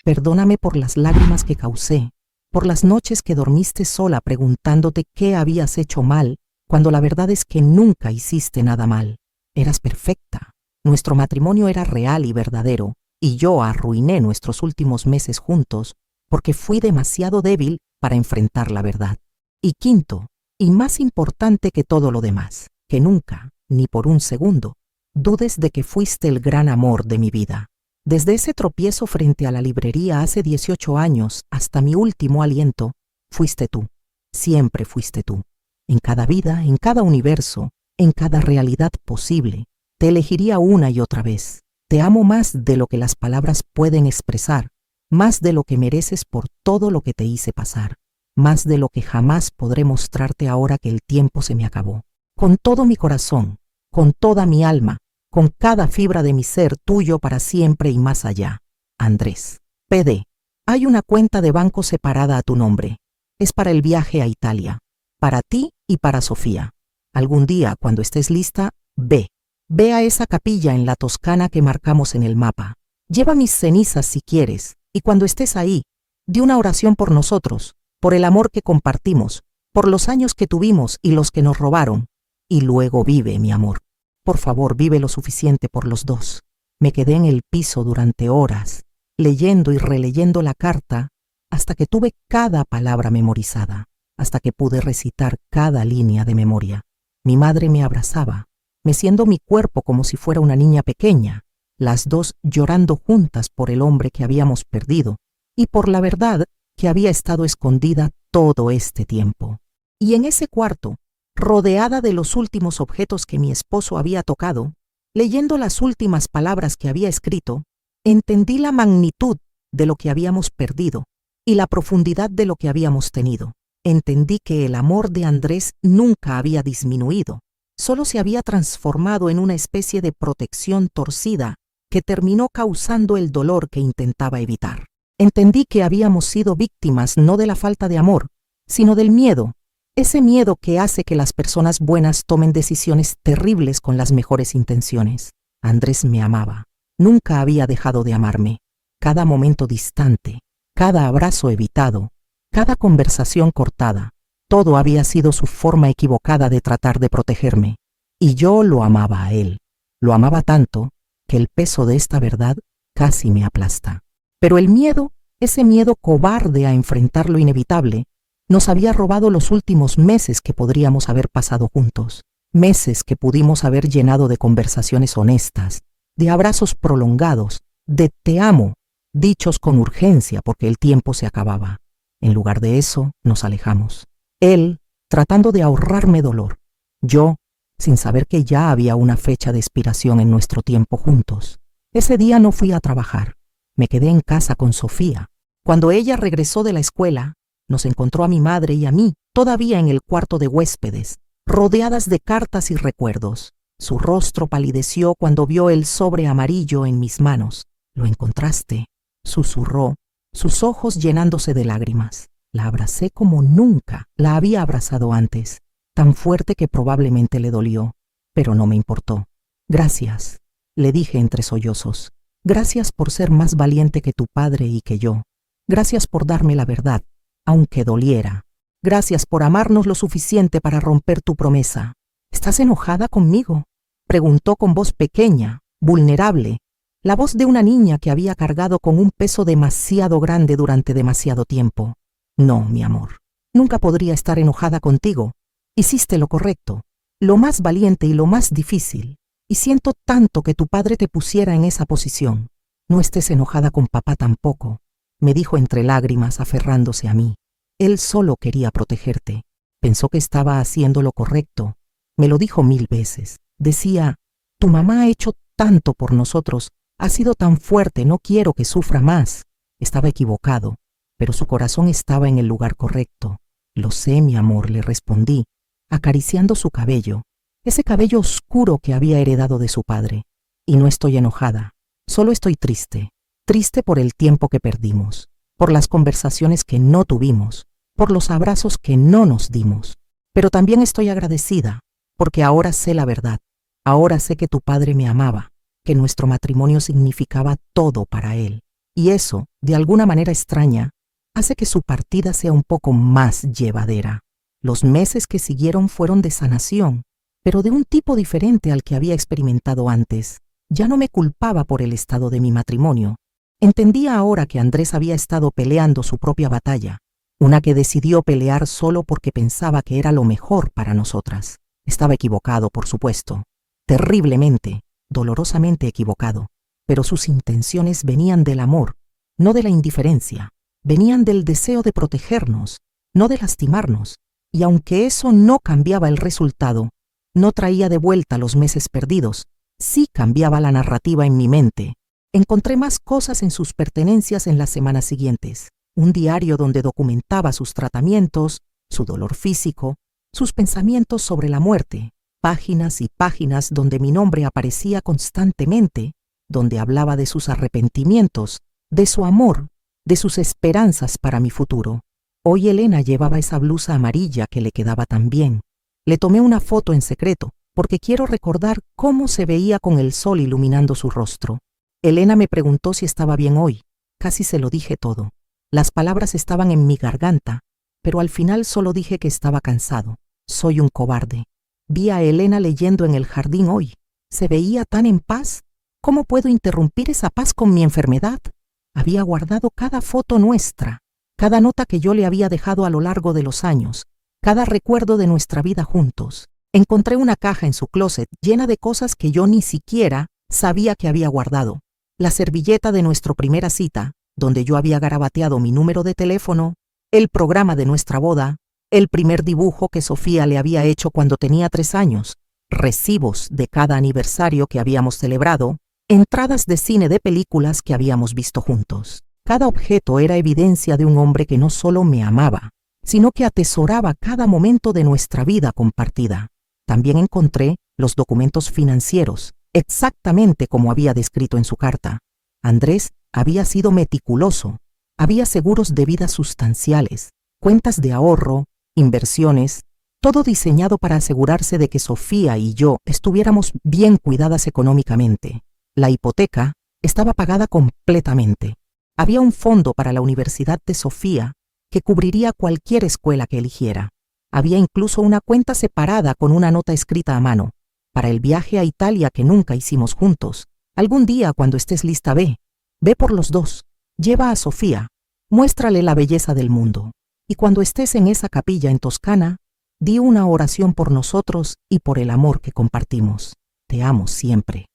Perdóname por las lágrimas que causé, por las noches que dormiste sola preguntándote qué habías hecho mal, cuando la verdad es que nunca hiciste nada mal. Eras perfecta. Nuestro matrimonio era real y verdadero, y yo arruiné nuestros últimos meses juntos porque fui demasiado débil para enfrentar la verdad. Y quinto, y más importante que todo lo demás, que nunca, ni por un segundo, dudes de que fuiste el gran amor de mi vida. Desde ese tropiezo frente a la librería hace 18 años hasta mi último aliento, fuiste tú. Siempre fuiste tú. En cada vida, en cada universo, en cada realidad posible, te elegiría una y otra vez. Te amo más de lo que las palabras pueden expresar, más de lo que mereces por todo lo que te hice pasar, más de lo que jamás podré mostrarte ahora que el tiempo se me acabó. Con todo mi corazón, con toda mi alma, con cada fibra de mi ser tuyo para siempre y más allá. Andrés. PD. Hay una cuenta de banco separada a tu nombre. Es para el viaje a Italia, para ti y para Sofía. Algún día, cuando estés lista, ve. Ve a esa capilla en la Toscana que marcamos en el mapa. Lleva mis cenizas si quieres, y cuando estés ahí, di una oración por nosotros, por el amor que compartimos, por los años que tuvimos y los que nos robaron. Y luego vive, mi amor. Por favor, vive lo suficiente por los dos. Me quedé en el piso durante horas, leyendo y releyendo la carta, hasta que tuve cada palabra memorizada, hasta que pude recitar cada línea de memoria. Mi madre me abrazaba, meciendo mi cuerpo como si fuera una niña pequeña, las dos llorando juntas por el hombre que habíamos perdido y por la verdad que había estado escondida todo este tiempo. Y en ese cuarto, rodeada de los últimos objetos que mi esposo había tocado, leyendo las últimas palabras que había escrito, entendí la magnitud de lo que habíamos perdido y la profundidad de lo que habíamos tenido. Entendí que el amor de Andrés nunca había disminuido, solo se había transformado en una especie de protección torcida que terminó causando el dolor que intentaba evitar. Entendí que habíamos sido víctimas no de la falta de amor, sino del miedo, ese miedo que hace que las personas buenas tomen decisiones terribles con las mejores intenciones. Andrés me amaba, nunca había dejado de amarme. Cada momento distante, cada abrazo evitado, cada conversación cortada, todo había sido su forma equivocada de tratar de protegerme. Y yo lo amaba a él. Lo amaba tanto que el peso de esta verdad casi me aplasta. Pero el miedo, ese miedo cobarde a enfrentar lo inevitable, nos había robado los últimos meses que podríamos haber pasado juntos. Meses que pudimos haber llenado de conversaciones honestas, de abrazos prolongados, de te amo, dichos con urgencia porque el tiempo se acababa. En lugar de eso, nos alejamos. Él, tratando de ahorrarme dolor. Yo, sin saber que ya había una fecha de expiración en nuestro tiempo juntos. Ese día no fui a trabajar. Me quedé en casa con Sofía. Cuando ella regresó de la escuela, nos encontró a mi madre y a mí, todavía en el cuarto de huéspedes, rodeadas de cartas y recuerdos. Su rostro palideció cuando vio el sobre amarillo en mis manos. «¿Lo encontraste?», susurró, sus ojos llenándose de lágrimas. La abracé como nunca la había abrazado antes, tan fuerte que probablemente le dolió, pero no me importó. Gracias, le dije entre sollozos. Gracias por ser más valiente que tu padre y que yo. Gracias por darme la verdad, aunque doliera. Gracias por amarnos lo suficiente para romper tu promesa. ¿Estás enojada conmigo?, preguntó con voz pequeña, vulnerable, la voz de una niña que había cargado con un peso demasiado grande durante demasiado tiempo. No, mi amor, nunca podría estar enojada contigo. Hiciste lo correcto, lo más valiente y lo más difícil, y siento tanto que tu padre te pusiera en esa posición. No estés enojada con papá tampoco, me dijo entre lágrimas aferrándose a mí. Él solo quería protegerte. Pensó que estaba haciendo lo correcto. Me lo dijo 1000 veces. Decía, tu mamá ha hecho tanto por nosotros, ha sido tan fuerte, no quiero que sufra más. Estaba equivocado, pero su corazón estaba en el lugar correcto. Lo sé, mi amor, le respondí, acariciando su cabello, ese cabello oscuro que había heredado de su padre. Y no estoy enojada, solo estoy triste. Triste por el tiempo que perdimos, por las conversaciones que no tuvimos, por los abrazos que no nos dimos. Pero también estoy agradecida, porque ahora sé la verdad. Ahora sé que tu padre me amaba, que nuestro matrimonio significaba todo para él. Y eso, de alguna manera extraña, hace que su partida sea un poco más llevadera. Los meses que siguieron fueron de sanación, pero de un tipo diferente al que había experimentado antes. Ya no me culpaba por el estado de mi matrimonio. Entendía ahora que Andrés había estado peleando su propia batalla, una que decidió pelear solo porque pensaba que era lo mejor para nosotras. Estaba equivocado, por supuesto, terriblemente, dolorosamente equivocado, pero sus intenciones venían del amor, no de la indiferencia, venían del deseo de protegernos, no de lastimarnos, y aunque eso no cambiaba el resultado, no traía de vuelta los meses perdidos, sí cambiaba la narrativa en mi mente. Encontré más cosas en sus pertenencias en las semanas siguientes, un diario donde documentaba sus tratamientos, su dolor físico, sus pensamientos sobre la muerte, páginas y páginas donde mi nombre aparecía constantemente, donde hablaba de sus arrepentimientos, de su amor, de sus esperanzas para mi futuro. Hoy Elena llevaba esa blusa amarilla que le quedaba tan bien. Le tomé una foto en secreto, porque quiero recordar cómo se veía con el sol iluminando su rostro. Elena me preguntó si estaba bien hoy. Casi se lo dije todo. Las palabras estaban en mi garganta, pero al final solo dije que estaba cansado. Soy un cobarde. Vi a Elena leyendo en el jardín hoy. Se veía tan en paz. ¿Cómo puedo interrumpir esa paz con mi enfermedad? Había guardado cada foto nuestra, cada nota que yo le había dejado a lo largo de los años, cada recuerdo de nuestra vida juntos. Encontré una caja en su closet llena de cosas que yo ni siquiera sabía que había guardado. La servilleta de nuestra primera cita, donde yo había garabateado mi número de teléfono, el programa de nuestra boda, el primer dibujo que Sofía le había hecho cuando tenía 3 años, recibos de cada aniversario que habíamos celebrado, entradas de cine de películas que habíamos visto juntos. Cada objeto era evidencia de un hombre que no solo me amaba, sino que atesoraba cada momento de nuestra vida compartida. También encontré los documentos financieros, exactamente como había descrito en su carta. Andrés había sido meticuloso, había seguros de vida sustanciales, cuentas de ahorro, inversiones, todo diseñado para asegurarse de que Sofía y yo estuviéramos bien cuidadas económicamente. La hipoteca estaba pagada completamente. Había un fondo para la universidad de Sofía que cubriría cualquier escuela que eligiera. Había incluso una cuenta separada con una nota escrita a mano, para el viaje a Italia que nunca hicimos juntos. Algún día, cuando estés lista, ve por los dos. Lleva a Sofía, muéstrale la belleza del mundo. Y cuando estés en esa capilla en Toscana, di una oración por nosotros y por el amor que compartimos. Te amo siempre.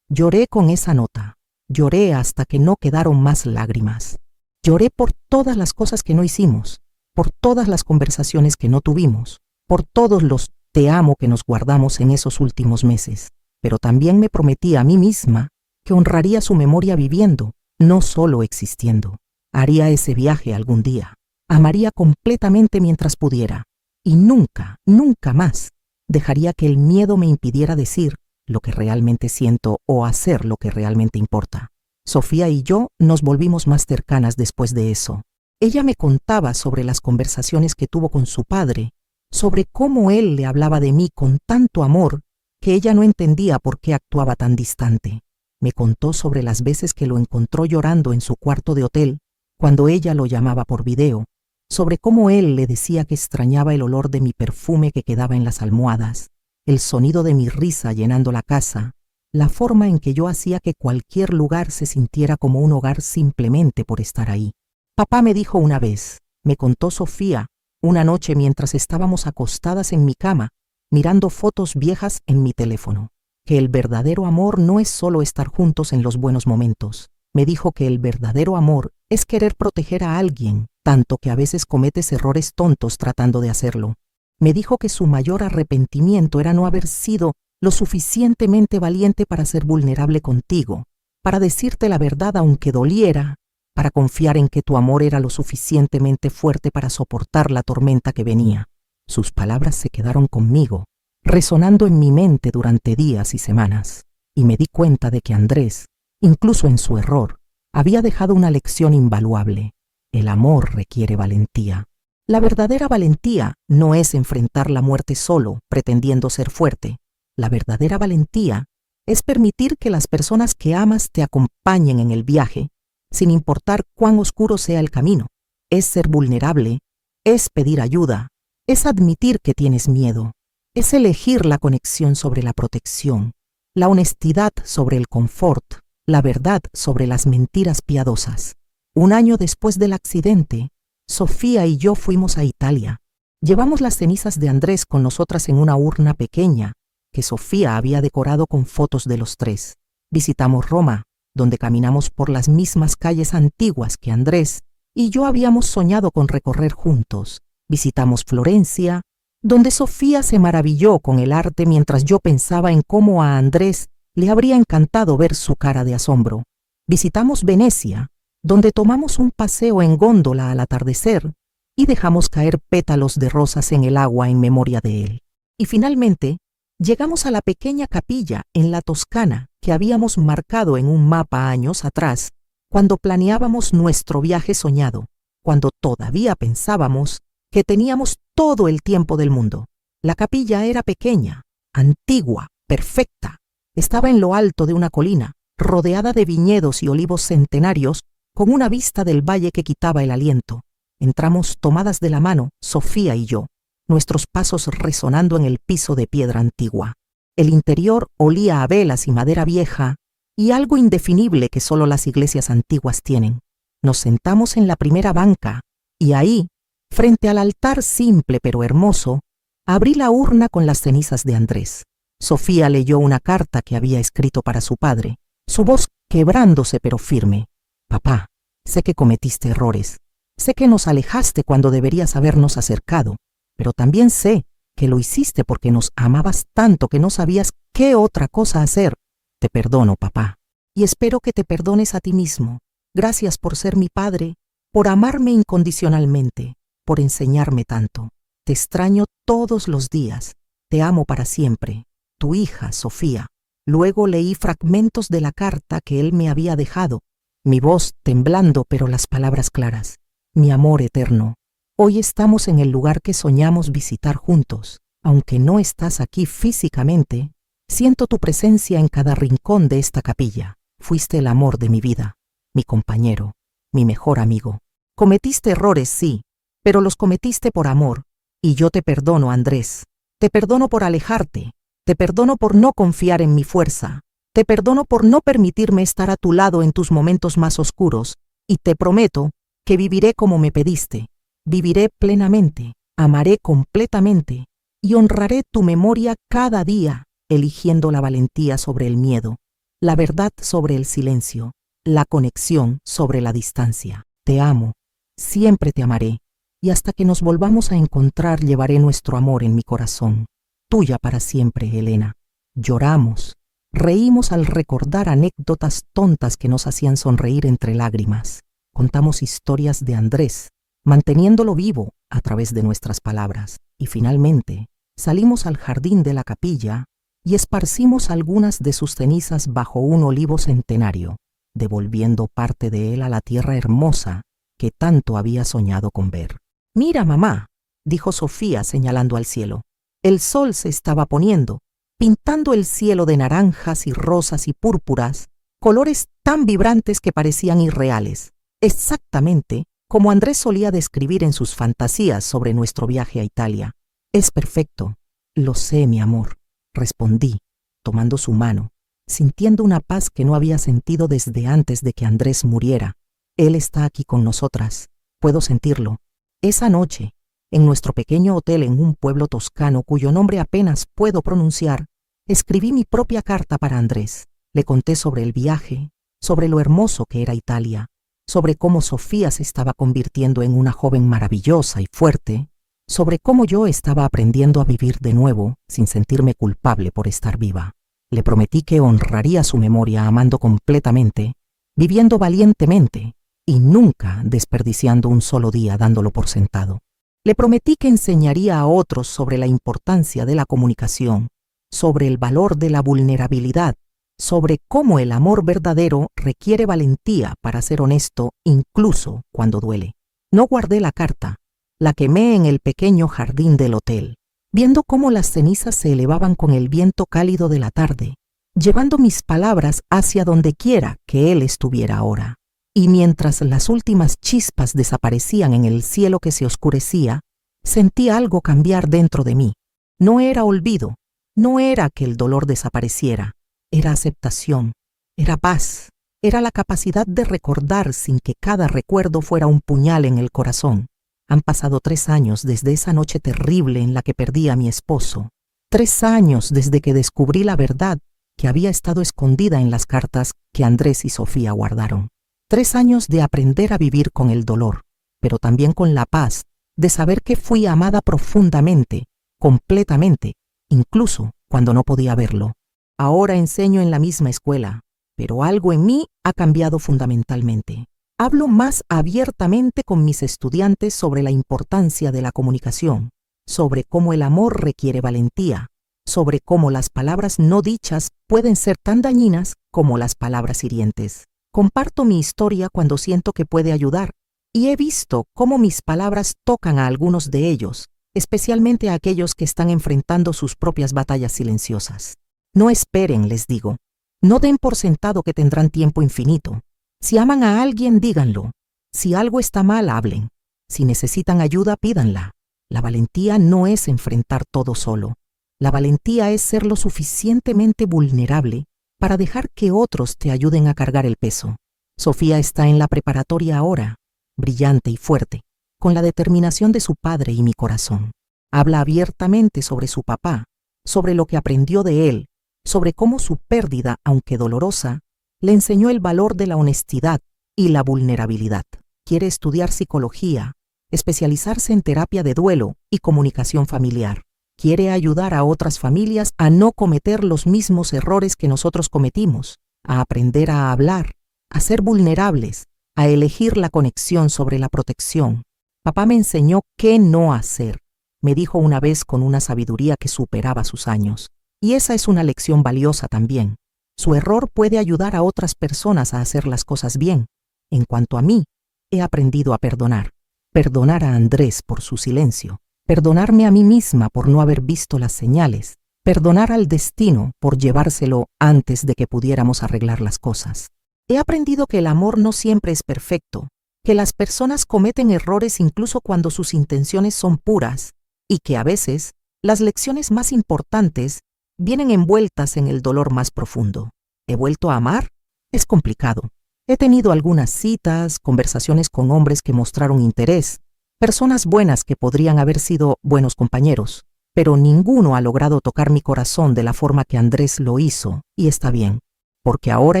Lloré con esa nota. Lloré hasta que no quedaron más lágrimas. Lloré por todas las cosas que no hicimos, por todas las conversaciones que no tuvimos, por todos los te amo que nos guardamos en esos últimos meses. Pero también me prometí a mí misma que honraría su memoria viviendo, no solo existiendo. Haría ese viaje algún día. Amaría completamente mientras pudiera. Y nunca, nunca más dejaría que el miedo me impidiera decir lo que realmente siento o hacer lo que realmente importa. Sofía y yo nos volvimos más cercanas después de eso. Ella me contaba sobre las conversaciones que tuvo con su padre sobre cómo él le hablaba de mí con tanto amor que ella no entendía por qué actuaba tan distante. Me contó sobre las veces que lo encontró llorando en su cuarto de hotel cuando ella lo llamaba por video, sobre cómo él le decía que extrañaba el olor de mi perfume que quedaba en las almohadas, el sonido de mi risa llenando la casa, la forma en que yo hacía que cualquier lugar se sintiera como un hogar simplemente por estar ahí. Papá me dijo una vez, me contó Sofía, una noche mientras estábamos acostadas en mi cama, mirando fotos viejas en mi teléfono, que el verdadero amor no es solo estar juntos en los buenos momentos. Me dijo que el verdadero amor es querer proteger a alguien, tanto que a veces cometes errores tontos tratando de hacerlo. Me dijo que su mayor arrepentimiento era no haber sido lo suficientemente valiente para ser vulnerable contigo, para decirte la verdad aunque doliera, para confiar en que tu amor era lo suficientemente fuerte para soportar la tormenta que venía. Sus palabras se quedaron conmigo, resonando en mi mente durante días y semanas, y me di cuenta de que Andrés, incluso en su error, había dejado una lección invaluable. El amor requiere valentía. La verdadera valentía no es enfrentar la muerte solo, pretendiendo ser fuerte. La verdadera valentía es permitir que las personas que amas te acompañen en el viaje, sin importar cuán oscuro sea el camino. Es ser vulnerable, es pedir ayuda, es admitir que tienes miedo, es elegir la conexión sobre la protección, la honestidad sobre el confort, la verdad sobre las mentiras piadosas. Un año después del accidente, Sofía y yo fuimos a Italia. Llevamos las cenizas de Andrés con nosotras en una urna pequeña que Sofía había decorado con fotos de los tres. Visitamos Roma, donde caminamos por las mismas calles antiguas que Andrés y yo habíamos soñado con recorrer juntos. Visitamos Florencia, donde Sofía se maravilló con el arte mientras yo pensaba en cómo a Andrés le habría encantado ver su cara de asombro. Visitamos Venecia, donde tomamos un paseo en góndola al atardecer y dejamos caer pétalos de rosas en el agua en memoria de él. Y finalmente, llegamos a la pequeña capilla en la Toscana que habíamos marcado en un mapa años atrás, cuando planeábamos nuestro viaje soñado, cuando todavía pensábamos que teníamos todo el tiempo del mundo. La capilla era pequeña, antigua, perfecta. Estaba en lo alto de una colina, rodeada de viñedos y olivos centenarios, con una vista del valle que quitaba el aliento. Entramos tomadas de la mano, Sofía y yo, nuestros pasos resonando en el piso de piedra antigua. El interior olía a velas y madera vieja y algo indefinible que solo las iglesias antiguas tienen. Nos sentamos en la primera banca y ahí, frente al altar simple pero hermoso, abrí la urna con las cenizas de Andrés. Sofía leyó una carta que había escrito para su padre, su voz quebrándose pero firme. Papá, sé que cometiste errores. Sé que nos alejaste cuando deberías habernos acercado, pero también sé que lo hiciste porque nos amabas tanto que no sabías qué otra cosa hacer. Te perdono, papá, y espero que te perdones a ti mismo. Gracias por ser mi padre, por amarme incondicionalmente, por enseñarme tanto. Te extraño todos los días. Te amo para siempre. Tu hija, Sofía. Luego leí fragmentos de la carta que él me había dejado, mi voz temblando pero las palabras claras. Mi amor eterno, hoy estamos en el lugar que soñamos visitar juntos. Aunque no estás aquí físicamente, siento tu presencia en cada rincón de esta capilla. Fuiste el amor de mi vida, mi compañero, mi mejor amigo. Cometiste errores, sí, pero los cometiste por amor. Y yo te perdono, Andrés. Te perdono por alejarte. Te perdono por no confiar en mi fuerza. Te perdono por no permitirme estar a tu lado en tus momentos más oscuros. Y te prometo que viviré como me pediste. Viviré plenamente, amaré completamente y honraré tu memoria cada día, eligiendo la valentía sobre el miedo, la verdad sobre el silencio, la conexión sobre la distancia. Te amo, siempre te amaré, y hasta que nos volvamos a encontrar llevaré nuestro amor en mi corazón. Tuya para siempre, Elena. Lloramos, reímos al recordar anécdotas tontas que nos hacían sonreír entre lágrimas. Contamos historias de Andrés, manteniéndolo vivo a través de nuestras palabras. Y finalmente, salimos al jardín de la capilla y esparcimos algunas de sus cenizas bajo un olivo centenario, devolviendo parte de él a la tierra hermosa que tanto había soñado con ver. Mira, mamá, dijo Sofía señalando al cielo. El sol se estaba poniendo, pintando el cielo de naranjas y rosas y púrpuras, colores tan vibrantes que parecían irreales, exactamente como Andrés solía describir en sus fantasías sobre nuestro viaje a Italia. Es perfecto. Lo sé, mi amor, respondí, tomando su mano, sintiendo una paz que no había sentido desde antes de que Andrés muriera. Él está aquí con nosotras. Puedo sentirlo. Esa noche, en nuestro pequeño hotel en un pueblo toscano cuyo nombre apenas puedo pronunciar, escribí mi propia carta para Andrés. Le conté sobre el viaje, sobre lo hermoso que era Italia, sobre cómo Sofía se estaba convirtiendo en una joven maravillosa y fuerte, sobre cómo yo estaba aprendiendo a vivir de nuevo sin sentirme culpable por estar viva. Le prometí que honraría su memoria amando completamente, viviendo valientemente y nunca desperdiciando un solo día dándolo por sentado. Le prometí que enseñaría a otros sobre la importancia de la comunicación, sobre el valor de la vulnerabilidad, sobre cómo el amor verdadero requiere valentía para ser honesto incluso cuando duele. No guardé la carta, la quemé en el pequeño jardín del hotel, viendo cómo las cenizas se elevaban con el viento cálido de la tarde, llevando mis palabras hacia donde quiera que él estuviera ahora. Y mientras las últimas chispas desaparecían en el cielo que se oscurecía, sentí algo cambiar dentro de mí. No era olvido, no era que el dolor desapareciera, era aceptación, era paz, era la capacidad de recordar sin que cada recuerdo fuera un puñal en el corazón. Han pasado 3 años desde esa noche terrible en la que perdí a mi esposo. 3 años desde que descubrí la verdad que había estado escondida en las cartas que Andrés y Sofía guardaron. 3 años de aprender a vivir con el dolor, pero también con la paz de saber que fui amada profundamente, completamente, incluso cuando no podía verlo. Ahora enseño en la misma escuela, pero algo en mí ha cambiado fundamentalmente. Hablo más abiertamente con mis estudiantes sobre la importancia de la comunicación, sobre cómo el amor requiere valentía, sobre cómo las palabras no dichas pueden ser tan dañinas como las palabras hirientes. Comparto mi historia cuando siento que puede ayudar, y he visto cómo mis palabras tocan a algunos de ellos, especialmente a aquellos que están enfrentando sus propias batallas silenciosas. No esperen, les digo. No den por sentado que tendrán tiempo infinito. Si aman a alguien, díganlo. Si algo está mal, hablen. Si necesitan ayuda, pídanla. La valentía no es enfrentar todo solo. La valentía es ser lo suficientemente vulnerable para dejar que otros te ayuden a cargar el peso. Sofía está en la preparatoria ahora, brillante y fuerte, con la determinación de su padre y mi corazón. Habla abiertamente sobre su papá, sobre lo que aprendió de él, sobre cómo su pérdida, aunque dolorosa, le enseñó el valor de la honestidad y la vulnerabilidad. Quiere estudiar psicología, especializarse en terapia de duelo y comunicación familiar. Quiere ayudar a otras familias a no cometer los mismos errores que nosotros cometimos, a aprender a hablar, a ser vulnerables, a elegir la conexión sobre la protección. Papá me enseñó qué no hacer, me dijo una vez con una sabiduría que superaba sus años. Y esa es una lección valiosa también. Su error puede ayudar a otras personas a hacer las cosas bien. En cuanto a mí, he aprendido a perdonar. Perdonar a Andrés por su silencio. Perdonarme a mí misma por no haber visto las señales. Perdonar al destino por llevárselo antes de que pudiéramos arreglar las cosas. He aprendido que el amor no siempre es perfecto, que las personas cometen errores incluso cuando sus intenciones son puras, y que a veces las lecciones más importantes vienen envueltas en el dolor más profundo. ¿He vuelto a amar? Es complicado. He tenido algunas citas, conversaciones con hombres que mostraron interés, personas buenas que podrían haber sido buenos compañeros, pero ninguno ha logrado tocar mi corazón de la forma que Andrés lo hizo, y está bien, porque ahora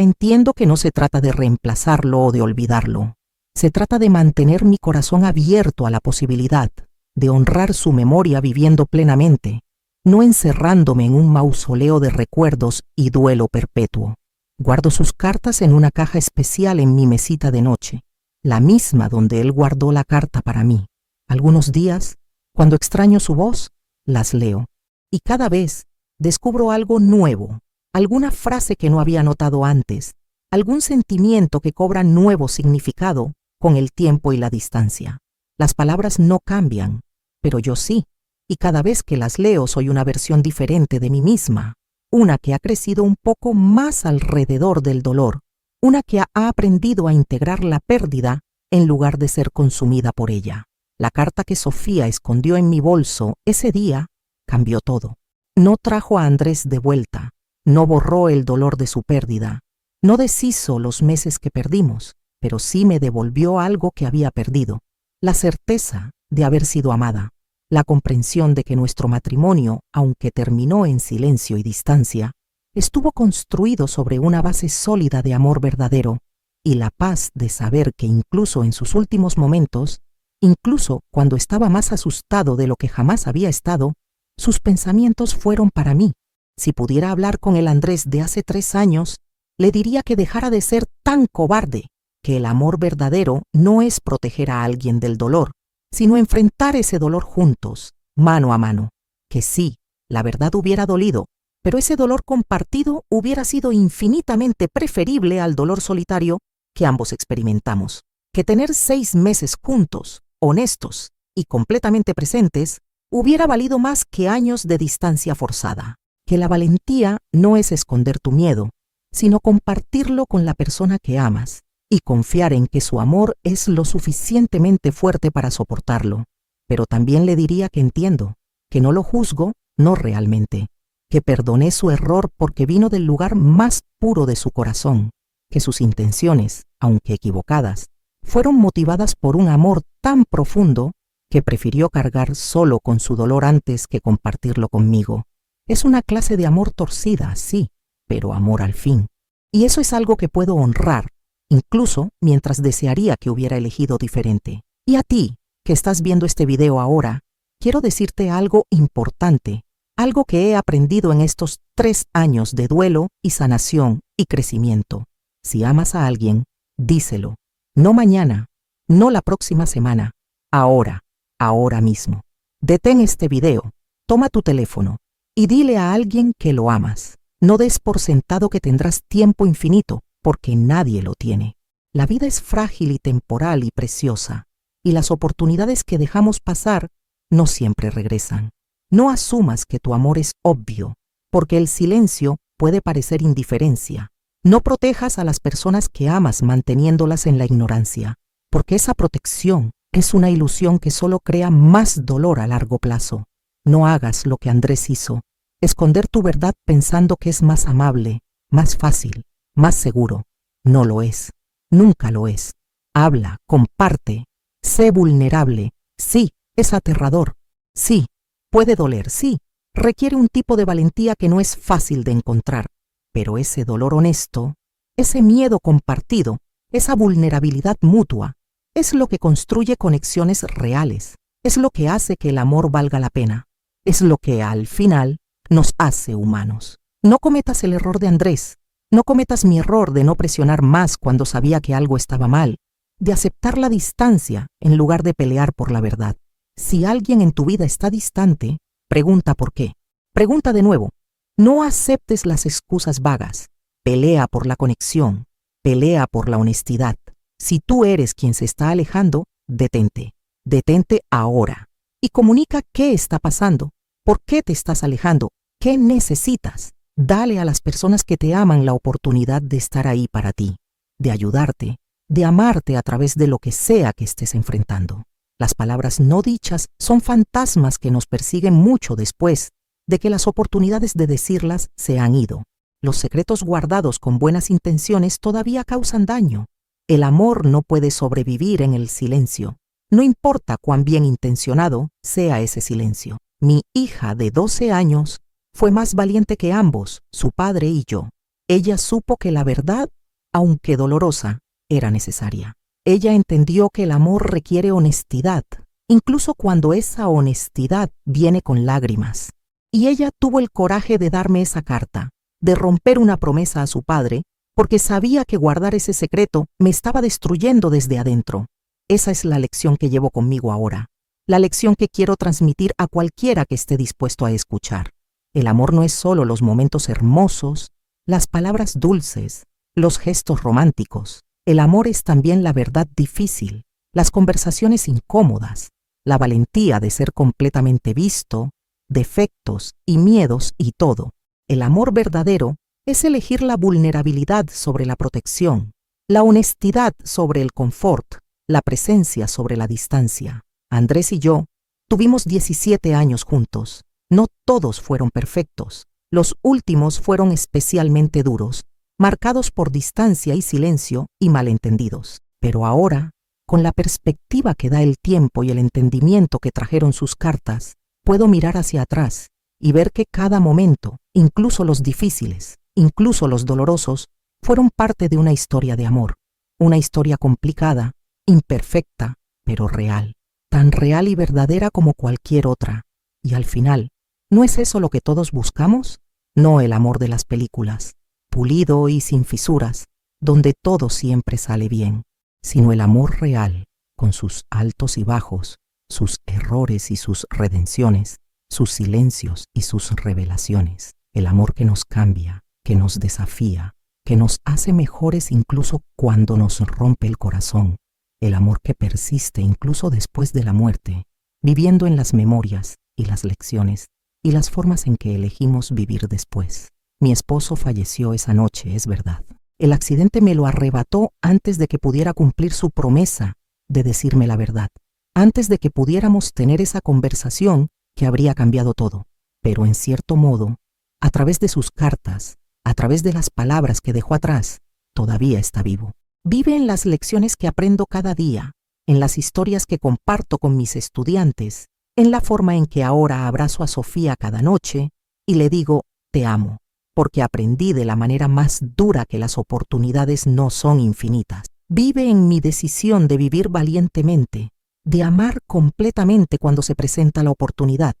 entiendo que no se trata de reemplazarlo o de olvidarlo. Se trata de mantener mi corazón abierto a la posibilidad, de honrar su memoria viviendo plenamente, no encerrándome en un mausoleo de recuerdos y duelo perpetuo. Guardo sus cartas en una caja especial en mi mesita de noche, la misma donde él guardó la carta para mí. Algunos días, cuando extraño su voz, las leo, y cada vez descubro algo nuevo, alguna frase que no había notado antes, algún sentimiento que cobra nuevo significado con el tiempo y la distancia. Las palabras no cambian, pero yo sí, y cada vez que las leo soy una versión diferente de mí misma, una que ha crecido un poco más alrededor del dolor, una que ha aprendido a integrar la pérdida en lugar de ser consumida por ella. La carta que Sofía escondió en mi bolso ese día cambió todo. No trajo a Andrés de vuelta, no borró el dolor de su pérdida, no deshizo los meses que perdimos, pero sí me devolvió algo que había perdido, la certeza de haber sido amada, la comprensión de que nuestro matrimonio, aunque terminó en silencio y distancia, estuvo construido sobre una base sólida de amor verdadero, y la paz de saber que incluso en sus últimos momentos, incluso cuando estaba más asustado de lo que jamás había estado, sus pensamientos fueron para mí. Si pudiera hablar con el Andrés de hace 3 años, le diría que dejara de ser tan cobarde, que el amor verdadero no es proteger a alguien del dolor, sino enfrentar ese dolor juntos, mano a mano. Que sí, la verdad hubiera dolido, pero ese dolor compartido hubiera sido infinitamente preferible al dolor solitario que ambos experimentamos. Que tener 6 meses juntos, honestos y completamente presentes, hubiera valido más que años de distancia forzada. Que la valentía no es esconder tu miedo, sino compartirlo con la persona que amas y confiar en que su amor es lo suficientemente fuerte para soportarlo. Pero también le diría que entiendo, que no lo juzgo, no realmente, que perdoné su error porque vino del lugar más puro de su corazón, que sus intenciones, aunque equivocadas, fueron motivadas por un amor tan profundo que prefirió cargar solo con su dolor antes que compartirlo conmigo. Es una clase de amor torcida, sí, pero amor al fin. Y eso es algo que puedo honrar, incluso mientras desearía que hubiera elegido diferente. Y a ti, que estás viendo este video ahora, quiero decirte algo importante, algo que he aprendido en estos 3 años de duelo y sanación y crecimiento. Si amas a alguien, díselo. No mañana, no la próxima semana, ahora, ahora mismo. Detén este video, toma tu teléfono y dile a alguien que lo amas. No des por sentado que tendrás tiempo infinito, porque nadie lo tiene. La vida es frágil y temporal y preciosa, y las oportunidades que dejamos pasar no siempre regresan. No asumas que tu amor es obvio, porque el silencio puede parecer indiferencia. No protejas a las personas que amas manteniéndolas en la ignorancia, porque esa protección es una ilusión que solo crea más dolor a largo plazo. No hagas lo que Andrés hizo, esconder tu verdad pensando que es más amable, más fácil, más seguro. No lo es, nunca lo es. Habla, comparte, sé vulnerable. Sí, es aterrador. Sí, puede doler, sí. Requiere un tipo de valentía que no es fácil de encontrar. Pero ese dolor honesto, ese miedo compartido, esa vulnerabilidad mutua, es lo que construye conexiones reales. Es lo que hace que el amor valga la pena. Es lo que, al final, nos hace humanos. No cometas el error de Andrés. No cometas mi error de no presionar más cuando sabía que algo estaba mal, de aceptar la distancia en lugar de pelear por la verdad. Si alguien en tu vida está distante, pregunta por qué. Pregunta de nuevo. No aceptes las excusas vagas. Pelea por la conexión. Pelea por la honestidad. Si tú eres quien se está alejando, detente. Detente ahora. Y comunica qué está pasando. ¿Por qué te estás alejando? ¿Qué necesitas? Dale a las personas que te aman la oportunidad de estar ahí para ti, de ayudarte, de amarte a través de lo que sea que estés enfrentando. Las palabras no dichas son fantasmas que nos persiguen mucho después de que las oportunidades de decirlas se han ido. Los secretos guardados con buenas intenciones todavía causan daño. El amor no puede sobrevivir en el silencio. No importa cuán bien intencionado sea ese silencio. Mi hija de 12 años fue más valiente que ambos, su padre y yo. Ella supo que la verdad, aunque dolorosa, era necesaria. Ella entendió que el amor requiere honestidad, incluso cuando esa honestidad viene con lágrimas. Y ella tuvo el coraje de darme esa carta, de romper una promesa a su padre, porque sabía que guardar ese secreto me estaba destruyendo desde adentro. Esa es la lección que llevo conmigo ahora, la lección que quiero transmitir a cualquiera que esté dispuesto a escuchar. El amor no es solo los momentos hermosos, las palabras dulces, los gestos románticos. El amor es también la verdad difícil, las conversaciones incómodas, la valentía de ser completamente visto, defectos y miedos y todo. El amor verdadero es elegir la vulnerabilidad sobre la protección, la honestidad sobre el confort, la presencia sobre la distancia. Andrés y yo tuvimos 17 años juntos. No todos fueron perfectos. Los últimos fueron especialmente duros, marcados por distancia y silencio y malentendidos. Pero ahora, con la perspectiva que da el tiempo y el entendimiento que trajeron sus cartas, puedo mirar hacia atrás y ver que cada momento, incluso los difíciles, incluso los dolorosos, fueron parte de una historia de amor. Una historia complicada, imperfecta, pero real. Tan real y verdadera como cualquier otra. Y al final, ¿no es eso lo que todos buscamos? No el amor de las películas, pulido y sin fisuras, donde todo siempre sale bien, sino el amor real, con sus altos y bajos, sus errores y sus redenciones, sus silencios y sus revelaciones. El amor que nos cambia, que nos desafía, que nos hace mejores incluso cuando nos rompe el corazón. El amor que persiste incluso después de la muerte, viviendo en las memorias y las lecciones y las formas en que elegimos vivir después. Mi esposo falleció esa noche, es verdad. El accidente me lo arrebató antes de que pudiera cumplir su promesa de decirme la verdad, antes de que pudiéramos tener esa conversación que habría cambiado todo. Pero en cierto modo, a través de sus cartas, a través de las palabras que dejó atrás, todavía está vivo. Vive en las lecciones que aprendo cada día, en las historias que comparto con mis estudiantes, en la forma en que ahora abrazo a Sofía cada noche y le digo, te amo, porque aprendí de la manera más dura que las oportunidades no son infinitas. Vive en mi decisión de vivir valientemente, de amar completamente cuando se presenta la oportunidad,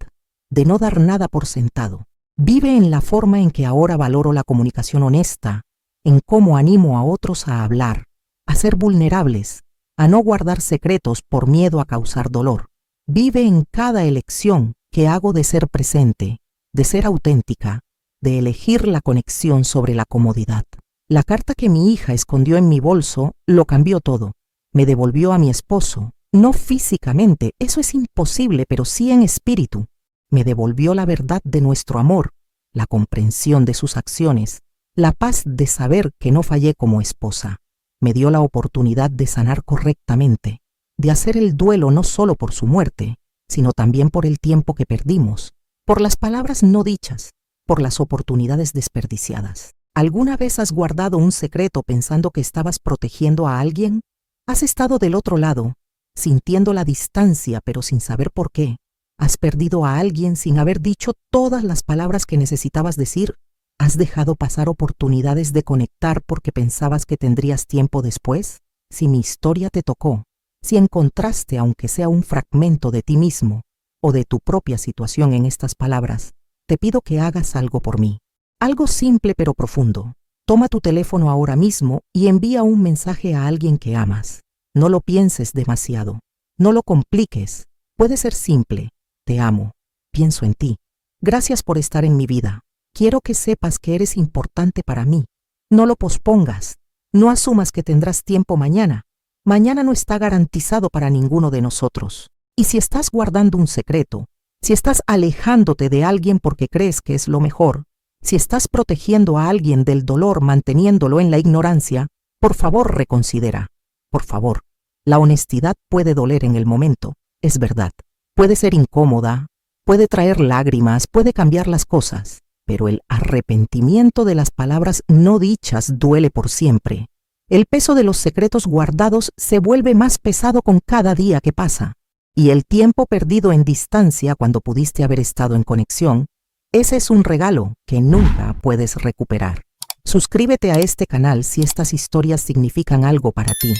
de no dar nada por sentado. Vive en la forma en que ahora valoro la comunicación honesta, en cómo animo a otros a hablar, a ser vulnerables, a no guardar secretos por miedo a causar dolor. Vive en cada elección que hago de ser presente, de ser auténtica, de elegir la conexión sobre la comodidad. La carta que mi hija escondió en mi bolso lo cambió todo. Me devolvió a mi esposo, no físicamente, eso es imposible, pero sí en espíritu. Me devolvió la verdad de nuestro amor, la comprensión de sus acciones, la paz de saber que no fallé como esposa. Me dio la oportunidad de sanar correctamente, de hacer el duelo no solo por su muerte, sino también por el tiempo que perdimos, por las palabras no dichas, por las oportunidades desperdiciadas. ¿Alguna vez has guardado un secreto pensando que estabas protegiendo a alguien? ¿Has estado del otro lado, sintiendo la distancia pero sin saber por qué? ¿Has perdido a alguien sin haber dicho todas las palabras que necesitabas decir? ¿Has dejado pasar oportunidades de conectar porque pensabas que tendrías tiempo después? Si mi historia te tocó, si encontraste aunque sea un fragmento de ti mismo o de tu propia situación en estas palabras, te pido que hagas algo por mí. Algo simple pero profundo. Toma tu teléfono ahora mismo y envía un mensaje a alguien que amas. No lo pienses demasiado. No lo compliques. Puede ser simple. Te amo. Pienso en ti. Gracias por estar en mi vida. Quiero que sepas que eres importante para mí. No lo pospongas. No asumas que tendrás tiempo mañana. Mañana no está garantizado para ninguno de nosotros. Y si estás guardando un secreto, si estás alejándote de alguien porque crees que es lo mejor, si estás protegiendo a alguien del dolor manteniéndolo en la ignorancia, por favor reconsidera. Por favor. La honestidad puede doler en el momento, es verdad. Puede ser incómoda, puede traer lágrimas, puede cambiar las cosas, pero el arrepentimiento de las palabras no dichas duele por siempre. El peso de los secretos guardados se vuelve más pesado con cada día que pasa. Y el tiempo perdido en distancia cuando pudiste haber estado en conexión, ese es un regalo que nunca puedes recuperar. Suscríbete a este canal si estas historias significan algo para ti,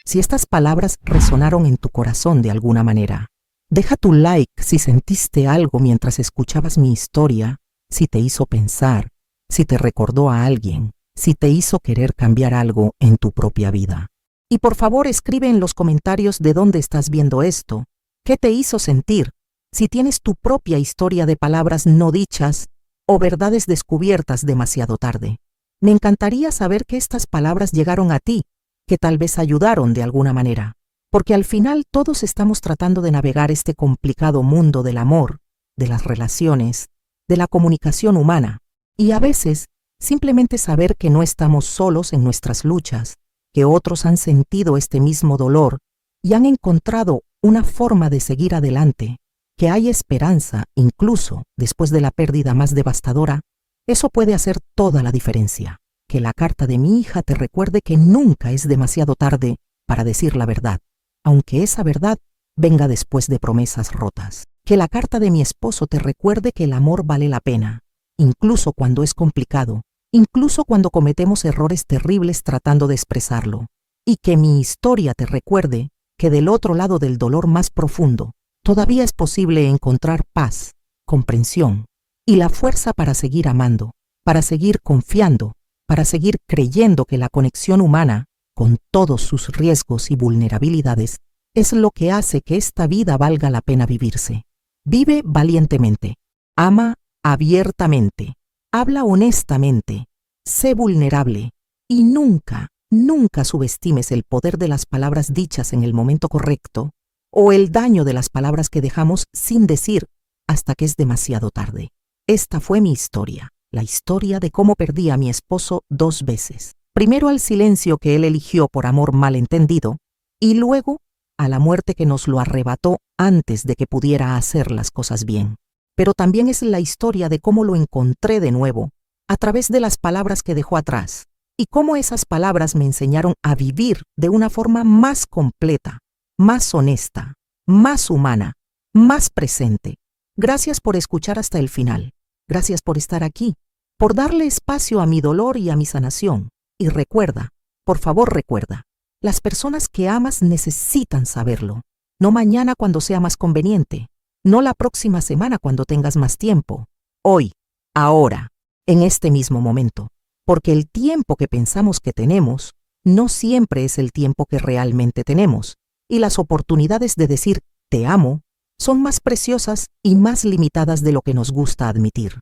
si estas palabras resonaron en tu corazón de alguna manera. Deja tu like si sentiste algo mientras escuchabas mi historia, si te hizo pensar, si te recordó a alguien, si te hizo querer cambiar algo en tu propia vida. Y por favor escribe en los comentarios de dónde estás viendo esto, qué te hizo sentir, si tienes tu propia historia de palabras no dichas o verdades descubiertas demasiado tarde. Me encantaría saber que estas palabras llegaron a ti, que tal vez ayudaron de alguna manera. porque al final todos estamos tratando de navegar este complicado mundo del amor, de las relaciones, de la comunicación humana, y a veces simplemente saber que no estamos solos en nuestras luchas, que otros han sentido este mismo dolor y han encontrado una forma de seguir adelante, que hay esperanza incluso después de la pérdida más devastadora, eso puede hacer toda la diferencia. Que la carta de mi hija te recuerde que nunca es demasiado tarde para decir la verdad, aunque esa verdad venga después de promesas rotas. Que la carta de mi esposo te recuerde que el amor vale la pena, incluso cuando es complicado, incluso cuando cometemos errores terribles tratando de expresarlo. Y que mi historia te recuerde que del otro lado del dolor más profundo, todavía es posible encontrar paz, comprensión y la fuerza para seguir amando, para seguir confiando, para seguir creyendo que la conexión humana, con todos sus riesgos y vulnerabilidades, es lo que hace que esta vida valga la pena vivirse. Vive valientemente, ama abiertamente, habla honestamente, sé vulnerable y nunca, nunca subestimes el poder de las palabras dichas en el momento correcto o el daño de las palabras que dejamos sin decir hasta que es demasiado tarde. Esta fue mi historia, la historia de cómo perdí a mi esposo 2 veces. Primero al silencio que él eligió por amor malentendido y luego a la muerte que nos lo arrebató antes de que pudiera hacer las cosas bien. Pero también es la historia de cómo lo encontré de nuevo, a través de las palabras que dejó atrás, y cómo esas palabras me enseñaron a vivir de una forma más completa, más honesta, más humana, más presente. Gracias por escuchar hasta el final. Gracias por estar aquí, por darle espacio a mi dolor y a mi sanación. Y recuerda, por favor recuerda, las personas que amas necesitan saberlo. No mañana cuando sea más conveniente, no la próxima semana cuando tengas más tiempo. Hoy, ahora, en este mismo momento. Porque el tiempo que pensamos que tenemos no siempre es el tiempo que realmente tenemos. Y las oportunidades de decir te amo son más preciosas y más limitadas de lo que nos gusta admitir.